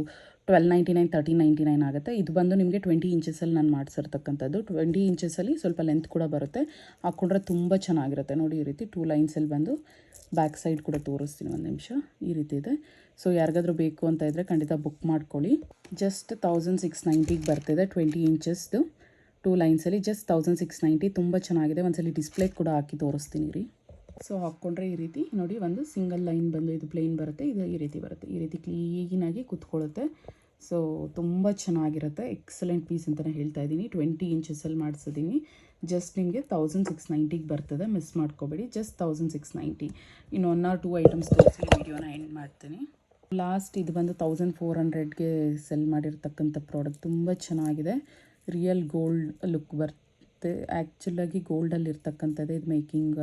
1299, 1399 ಆಗುತ್ತೆ. ಇದು ಬಂದು ನಿಮಗೆ 20 ಇಂಚಸ್ಸಲ್ಲಿ ನಾನು ಮಾಡಿಸಿರ್ತಕ್ಕಂಥದ್ದು. 20 ಇಂಚಸ್ಸಲ್ಲಿ ಸ್ವಲ್ಪ ಲೆಂತ್ ಕೂಡ ಬರುತ್ತೆ. ಹಾಕ್ಕೊಂಡ್ರೆ ತುಂಬ ಚೆನ್ನಾಗಿರುತ್ತೆ ನೋಡಿ. ಈ ರೀತಿ 2 ಲೈನ್ಸಲ್ಲಿ ಬಂದು ಬ್ಯಾಕ್ ಸೈಡ್ ಕೂಡ ತೋರಿಸ್ತೀನಿ, ಒಂದು ನಿಮಿಷ. ಈ ರೀತಿ ಇದೆ. ಸೊ ಯಾರಿಗಾದ್ರೂ ಬೇಕು ಅಂತ ಇದ್ದರೆ ಖಂಡಿತ ಬುಕ್ ಮಾಡ್ಕೊಳ್ಳಿ. ಜಸ್ಟ್ 1690ಗೆ ಬರ್ತಿದೆ. 20 ಇಂಚಸ್ದು 2 ಲೈನ್ಸಲ್ಲಿ ಜಸ್ಟ್ 1690. ತುಂಬ ಚೆನ್ನಾಗಿದೆ. ಒಂದ್ಸಲಿ ಡಿಸ್ಪ್ಲೇ ಕೂಡ ಹಾಕಿ ತೋರಿಸ್ತೀನಿ ರೀ. ಸೊ ಹಾಕ್ಕೊಂಡ್ರೆ ಈ ರೀತಿ ನೋಡಿ, ಒಂದು ಸಿಂಗಲ್ ಲೈನ್ ಬಂದು ಇದು ಪ್ಲೇನ್ ಬರುತ್ತೆ, ಇದು ಈ ರೀತಿ ಬರುತ್ತೆ. ಈ ರೀತಿ ಕ್ಲೀನಾಗಿ ಕೂತ್ಕೊಳ್ಳುತ್ತೆ. ಸೊ ತುಂಬ ಚೆನ್ನಾಗಿರುತ್ತೆ. ಎಕ್ಸಲೆಂಟ್ ಪೀಸ್ ಅಂತಲೇ ಹೇಳ್ತಾ ಇದ್ದೀನಿ. 20 ಇಂಚಸ್ಸಲ್ಲಿ ಮಾಡಿಸಿದ್ದೀನಿ. ಜಸ್ಟ್ ನಿಮಗೆ 1690ಗೆ ಬರ್ತದೆ. ಮಿಸ್ ಮಾಡ್ಕೋಬೇಡಿ. ಜಸ್ಟ್ 1690. ಇನ್ನು 1 or 2 ಐಟಮ್ಸ್ ತೋರಿಸಿ ವಿಡಿಯೋನ ಎಂಡ್ ಮಾಡ್ತೀನಿ. ಲಾಸ್ಟ್ ಇದು ಬಂದು 1400ಗೆ ಸೆಲ್ ಮಾಡಿರ್ತಕ್ಕಂಥ ಪ್ರಾಡಕ್ಟ್. ತುಂಬ ಚೆನ್ನಾಗಿದೆ. ರಿಯಲ್ ಗೋಲ್ಡ್ ಲುಕ್ ಬರುತ್ತೆ. ಆ್ಯಕ್ಚುಲಾಗಿ ಗೋಲ್ಡಲ್ಲಿ ಇರ್ತಕ್ಕಂಥದ್ದು. ಇದು ಮೇಕಿಂಗ್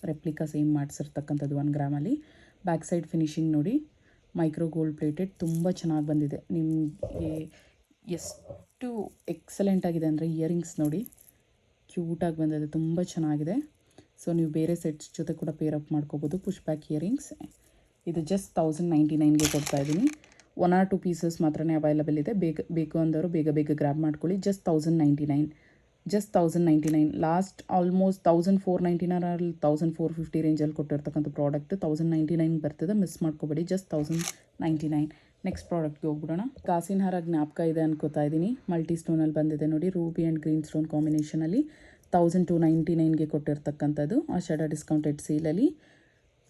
ರೆಪ್ಲಿಕಾ ಸೇಮ್ ಮಾಡಿಸಿರ್ತಕ್ಕಂಥದ್ದು 1 ಗ್ರಾಮಲ್ಲಿ. ಬ್ಯಾಕ್ ಸೈಡ್ ಫಿನಿಶಿಂಗ್ ನೋಡಿ, ಮೈಕ್ರೋ ಗೋಲ್ಡ್ ಪ್ಲೇಟೆಡ್. ತುಂಬ ಚೆನ್ನಾಗಿ ಬಂದಿದೆ. ನಿಮಗೆ ಎಷ್ಟು ಎಕ್ಸಲೆಂಟ್ ಆಗಿದೆ ಅಂದರೆ ಇಯರಿಂಗ್ಸ್ ನೋಡಿ, ಕ್ಯೂಟಾಗಿ ಬಂದಿದೆ. ತುಂಬ ಚೆನ್ನಾಗಿದೆ. ಸೊ ನೀವು ಬೇರೆ ಸೆಟ್ಸ್ ಜೊತೆ ಕೂಡ ಪೇರ್ ಅಪ್ ಮಾಡ್ಕೋಬೋದು. Push back earrings. ಇದು ಜಸ್ಟ್ 1099ಗೆ ಕೊಡ್ತಾಯಿದ್ದೀನಿ. 1 or 2 ಪೀಸಸ್ ಮಾತ್ರನೇ ಅವೈಲಬಲ್ ಇದೆ. ಬೇಕು ಅಂದವರು ಬೇಗ ಗ್ರ್ಯಾಬ್ ಮಾಡ್ಕೊಳ್ಳಿ. ಜಸ್ಟ್ 1099. ಜಸ್ಟ್ 1099. ಲಾಸ್ಟ್ ಆಲ್ಮೋಸ್ಟ್ 1499 1450 ರೇಂಜಲ್ಲಿ ಕೊಟ್ಟಿರ್ತಕ್ಕಂಥ ಪ್ರಾಡಕ್ಟ್ 1099 ಬರ್ತದೆ. ಮಿಸ್ ಮಾಡ್ಕೋಬೇಡಿ. ಜಸ್ಟ್ 1099. ನೆಕ್ಸ್ಟ್ ಪ್ರಾಡಕ್ಟ್ಗೆ ಹೋಗ್ಬಿಡೋಣ. ಕಾಸಿನ ಹಾರ ಜ್ಞಾಪಕ ಇದೆ ಅನ್ಕೋತಾ ಇದ್ದೀನಿ. ಮಲ್ಟಿ ಸ್ಟೋನಲ್ಲಿ ಬಂದಿದೆ ನೋಡಿ. ರೂಬಿ ಆ್ಯಂಡ್ ಗ್ರೀನ್ ಸ್ಟೋನ್ ಕಾಂಬಿನೇಷನಲ್ಲಿ 1299ಗೆ ಕೊಟ್ಟಿರ್ತಕ್ಕಂಥದ್ದು. ಆಷಾಢ ಡಿಸ್ಕೌಂಟೆಡ್ ಸೇಲಲ್ಲಿ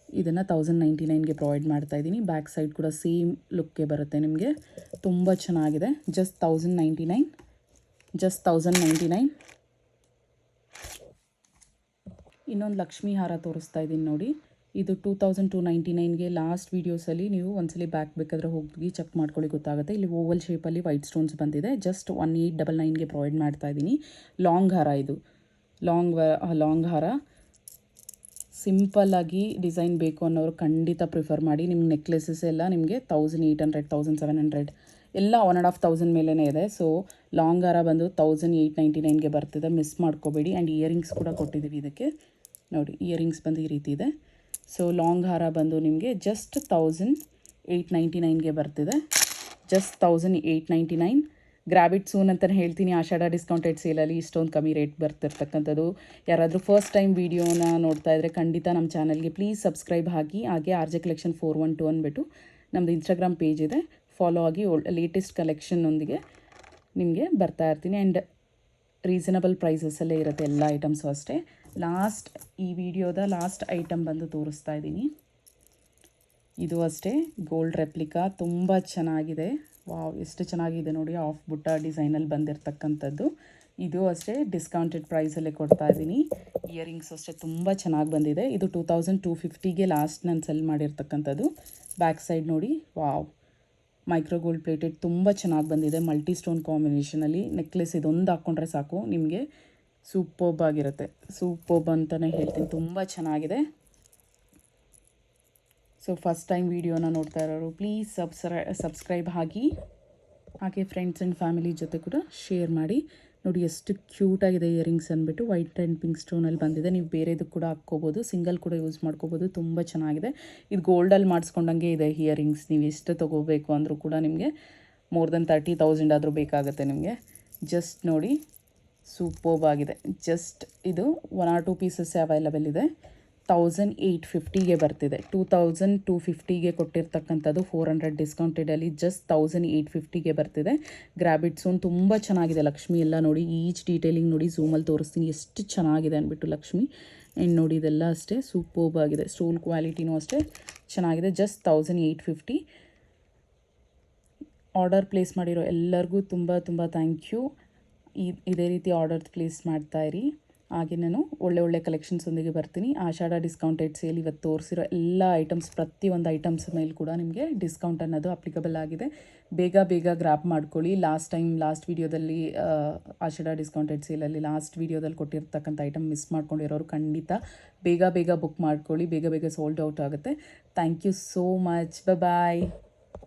ಇದನ್ನು 1099ಗೆ ಪ್ರೊವೈಡ್ ಮಾಡ್ತಾ ಇದ್ದೀನಿ. ಬ್ಯಾಕ್ ಸೈಡ್ ಕೂಡ ಸೇಮ್ ಲುಕ್ಗೆ ಬರುತ್ತೆ ನಿಮಗೆ. ತುಂಬ ಚೆನ್ನಾಗಿದೆ. ಜಸ್ಟ್ 1099. ಜಸ್ಟ್ 1099. ಇನ್ನೊಂದು ಲಕ್ಷ್ಮೀ ಹಾರ ತೋರಿಸ್ತಾ ಇದ್ದೀನಿ ನೋಡಿ. ಇದು 2299ಗೆ ಲಾಸ್ಟ್ ವೀಡಿಯೋಸಲ್ಲಿ ನೀವು ಒಂದ್ಸಲಿ ಬ್ಯಾಕ್ ಬೇಕಾದರೆ ಹೋಗಿ ಚೆಕ್ ಮಾಡ್ಕೊಳ್ಳಿ, ಗೊತ್ತಾಗುತ್ತೆ. ಇಲ್ಲಿ ಓವಲ್ ಶೇಪಲ್ಲಿ ವೈಟ್ ಸ್ಟೋನ್ಸ್ ಬಂದಿದೆ. ಜಸ್ಟ್ 1899ಗೆ ಪ್ರೊವೈಡ್ ಮಾಡ್ತಾ ಇದ್ದೀನಿ. ಲಾಂಗ್ ಹಾರ ಇದು. ಲಾಂಗ್ ಹಾರ ಸಿಂಪಲ್ಲಾಗಿ ಡಿಸೈನ್ ಬೇಕು ಅನ್ನೋರು ಖಂಡಿತ ಪ್ರಿಫರ್ ಮಾಡಿ. ನಿಮ್ಮ ನೆಕ್ಲೆಸಸ್ ಎಲ್ಲ ನಿಮಗೆ 1800, 1700 ಎಲ್ಲ 1500 ಮೇಲೇ ಇದೆ. ಸೊ ಲಾಂಗ್ ಹಾರ ಬಂದು 1899ಗೆ ಬರ್ತಿದೆ. ಮಿಸ್ ಮಾಡ್ಕೋಬೇಡಿ. ಆ್ಯಂಡ್ ಇಯರಿಂಗ್ಸ್ ಕೂಡ ಕೊಟ್ಟಿದ್ದೀವಿ ಇದಕ್ಕೆ ನೋಡಿ. ಇಯರಿಂಗ್ಸ್ ಬಂದು ಈ ರೀತಿ ಇದೆ. ಸೊ ಲಾಂಗ್ ಹಾರ ಬಂದು ನಿಮಗೆ ಜಸ್ಟ್ 1899ಗೆ ಬರ್ತಿದೆ. ಜಸ್ಟ್ 1899. ಗ್ರ್ಯಾಬ್ ಇಟ್ ಸೂನ್ ಅಂತಲೇ ಹೇಳ್ತೀನಿ. ಆಷಾಢ ಡಿಸ್ಕೌಂಟೆಡ್ ಸೇಲಲ್ಲಿ ಇಷ್ಟೊಂದು ಕಮ್ಮಿ ರೇಟ್ ಬರ್ತಿರ್ತಕ್ಕಂಥದ್ದು. ಯಾರಾದರೂ ಫಸ್ಟ್ ಟೈಮ್ ವೀಡಿಯೋನ ನೋಡ್ತಾ ಇದ್ದರೆ ಖಂಡಿತ ನಮ್ಮ ಚಾನಲ್ಗೆ ಪ್ಲೀಸ್ ಸಬ್ಸ್ಕ್ರೈಬ್ ಆಗಿ. ಹಾಗೆ RJ Collection 412 ಅಂದ್ಬಿಟ್ಟು ನಮ್ಮದು ಇನ್ಸ್ಟಾಗ್ರಾಮ್ ಪೇಜ್ ಇದೆ, ಫಾಲೋ ಆಗಿ. ಲೇಟೆಸ್ಟ್ ಕಲೆಕ್ಷನ್ನೊಂದಿಗೆ ನಿಮಗೆ ಬರ್ತಾ ಇರ್ತೀನಿ. ಆ್ಯಂಡ್ ರೀಸನಬಲ್ ಪ್ರೈಸಸಲ್ಲೇ ಇರುತ್ತೆ ಎಲ್ಲ ಐಟಮ್ಸು ಅಷ್ಟೇ. ಲಾಸ್ಟ್ ಈ ವಿಡಿಯೋದ ಲಾಸ್ಟ್ ಐಟಮ್ ಬಂದು ತೋರಿಸ್ತಾ ಇದ್ದೀನಿ. ಇದು ಅಷ್ಟೇ ಗೋಲ್ಡ್ ರೆಪ್ಲಿಕಾ. ತುಂಬ ಚೆನ್ನಾಗಿದೆ. ವಾವ್, ಎಷ್ಟು ಚೆನ್ನಾಗಿದೆ ನೋಡಿ. ಆಫ್ ಬುಟ್ಟ ಡಿಸೈನಲ್ಲಿ ಬಂದಿರತಕ್ಕಂಥದ್ದು. ಇದು ಅಷ್ಟೇ ಡಿಸ್ಕೌಂಟೆಡ್ ಪ್ರೈಸಲ್ಲೇ ಕೊಡ್ತಾ ಇದ್ದೀನಿ. ಇಯರಿಂಗ್ಸ್ ಅಷ್ಟೇ ತುಂಬ ಚೆನ್ನಾಗಿ ಬಂದಿದೆ. ಇದು 2250ಗೆ ಲಾಸ್ಟ್ ನಾನು ಸೆಲ್ ಮಾಡಿರ್ತಕ್ಕಂಥದ್ದು. ಬ್ಯಾಕ್ ಸೈಡ್ ನೋಡಿ, ವಾವ್, ಮೈಕ್ರೋ ಗೋಲ್ಡ್ ಪ್ಲೇಟೆಡ್ ತುಂಬ ಚೆನ್ನಾಗಿ ಬಂದಿದೆ. ಮಲ್ಟಿ ಸ್ಟೋನ್ ಕಾಂಬಿನೇಷನಲ್ಲಿ ನೆಕ್ಲೆಸ್ ಇದೊಂದು ಹಾಕ್ಕೊಂಡ್ರೆ ಸಾಕು ನಿಮಗೆ ಸೂಪರ್ಬ್ ಆಗಿರುತ್ತೆ. ಸೂಪರ್ಬ್ ಅಂತಲೇ ಹೇಳ್ತೀನಿ, ತುಂಬ ಚೆನ್ನಾಗಿದೆ. ಸೊ ಫಸ್ಟ್ ಟೈಮ್ ವೀಡಿಯೋನ ನೋಡ್ತಾ ಇರೋರು ಪ್ಲೀಸ್ ಸಬ್ಸ್ಕ್ರೈಬ್ ಆಗಿ, ಹಾಗೆ ಫ್ರೆಂಡ್ಸ್ ಆ್ಯಂಡ್ ಫ್ಯಾಮಿಲಿ ಜೊತೆ ಕೂಡ ಶೇರ್ ಮಾಡಿ. ನೋಡಿ ಎಷ್ಟು ಕ್ಯೂಟಾಗಿದೆ ಇಯರಿಂಗ್ಸ್ ಅಂದ್ಬಿಟ್ಟು ವೈಟ್ ಆ್ಯಂಡ್ ಪಿಂಕ್ ಸ್ಟೋನಲ್ಲಿ ಬಂದಿದೆ. ನೀವು ಬೇರೆದಕ್ಕೆ ಕೂಡ ಹಾಕ್ಕೋಬೋದು, ಸಿಂಗಲ್ ಕೂಡ ಯೂಸ್ ಮಾಡ್ಕೋಬೋದು. ತುಂಬ ಚೆನ್ನಾಗಿದೆ. ಇದು ಗೋಲ್ಡಲ್ಲಿ ಮಾಡಿಸ್ಕೊಂಡಂಗೆ ಇದೆ ಇಯರಿಂಗ್ಸ್. ನೀವು ಎಷ್ಟು ತೊಗೋಬೇಕು ಅಂದರೂ ಕೂಡ ನಿಮಗೆ ಮೋರ್ ದೆನ್ 30,000 ಆದರೂ ಬೇಕಾಗುತ್ತೆ ನಿಮಗೆ. ಜಸ್ಟ್ ನೋಡಿ, ಸೂಪರ್ಬ್ ಆಗಿದೆ. ಜಸ್ಟ್ ಇದು 1 or 2 ಪೀಸಸ್ಸೇ ಅವೈಲಬಲ್ ಇದೆ. 1850ಗೆ ಬರ್ತಿದೆ. 2250ಗೆ ಕೊಟ್ಟಿರ್ತಕ್ಕಂಥದ್ದು 400 ಡಿಸ್ಕೌಂಟೆಡಲ್ಲಿ ಜಸ್ಟ್ 1850ಗೆ ಬರ್ತಿದೆ. ಗ್ರ್ಯಾಬಿಟ್ ಸೋನ್ ತುಂಬ ಚೆನ್ನಾಗಿದೆ. ಲಕ್ಷ್ಮಿ ಎಲ್ಲ ನೋಡಿ, ಈಚ್ ಡೀಟೇಲಿಂಗ್ ನೋಡಿ, ಝೂಮಲ್ಲಿ ತೋರಿಸ್ತೀನಿ ಎಷ್ಟು ಚೆನ್ನಾಗಿದೆ ಅಂದ್ಬಿಟ್ಟು ಲಕ್ಷ್ಮಿ. ಆ್ಯಂಡ್ ನೋಡಿ ಇದೆಲ್ಲ ಅಷ್ಟೇ ಸೂಪರ್ಬ್ ಆಗಿದೆ. ಸ್ಟೋನ್ ಕ್ವಾಲಿಟಿನೂ ಅಷ್ಟೇ ಚೆನ್ನಾಗಿದೆ. ಜಸ್ಟ್ 1850. ಆರ್ಡರ್ ಪ್ಲೇಸ್ ಮಾಡಿರೋ ಎಲ್ಲರಿಗೂ ತುಂಬ ತುಂಬ ಥ್ಯಾಂಕ್ ಯು. ಇದೇ ರೀತಿ ಆರ್ಡರ್ ಪ್ಲೇಸ್ ಮಾಡ್ತಾಯಿರಿ. ಹಾಗೆ ನಾನು ಒಳ್ಳೆ ಕಲೆಕ್ಷನ್ಸೊಂದಿಗೆ ಬರ್ತೀನಿ. ಆಷಾಢ ಡಿಸ್ಕೌಂಟೆಡ್ ಸೇಲ್ ಇವತ್ತು ತೋರಿಸಿರೋ ಎಲ್ಲ ಐಟಮ್ಸ್, ಪ್ರತಿಯೊಂದು ಐಟಮ್ಸ್ ಮೇಲೆ ಕೂಡ ನಿಮಗೆ ಡಿಸ್ಕೌಂಟ್ ಅನ್ನೋದು ಅಪ್ಲಿಕಬಲ್ ಆಗಿದೆ. ಬೇಗ ಗ್ರ್ಯಾಬ್ ಮಾಡ್ಕೊಳ್ಳಿ. ಲಾಸ್ಟ್ ವೀಡಿಯೋದಲ್ಲಿ ಆಷಾಢ ಡಿಸ್ಕೌಂಟೆಡ್ ಸೇಲಲ್ಲಿ ಲಾಸ್ಟ್ ವೀಡಿಯೋದಲ್ಲಿ ಕೊಟ್ಟಿರ್ತಕ್ಕಂಥ ಐಟಮ್ ಮಿಸ್ ಮಾಡ್ಕೊಂಡಿರೋರು ಖಂಡಿತ ಬೇಗ ಬುಕ್ ಮಾಡ್ಕೊಳ್ಳಿ. ಬೇಗ ಸೋಲ್ಡ್ ಔಟ್ ಆಗುತ್ತೆ. Thank you so much. Bye.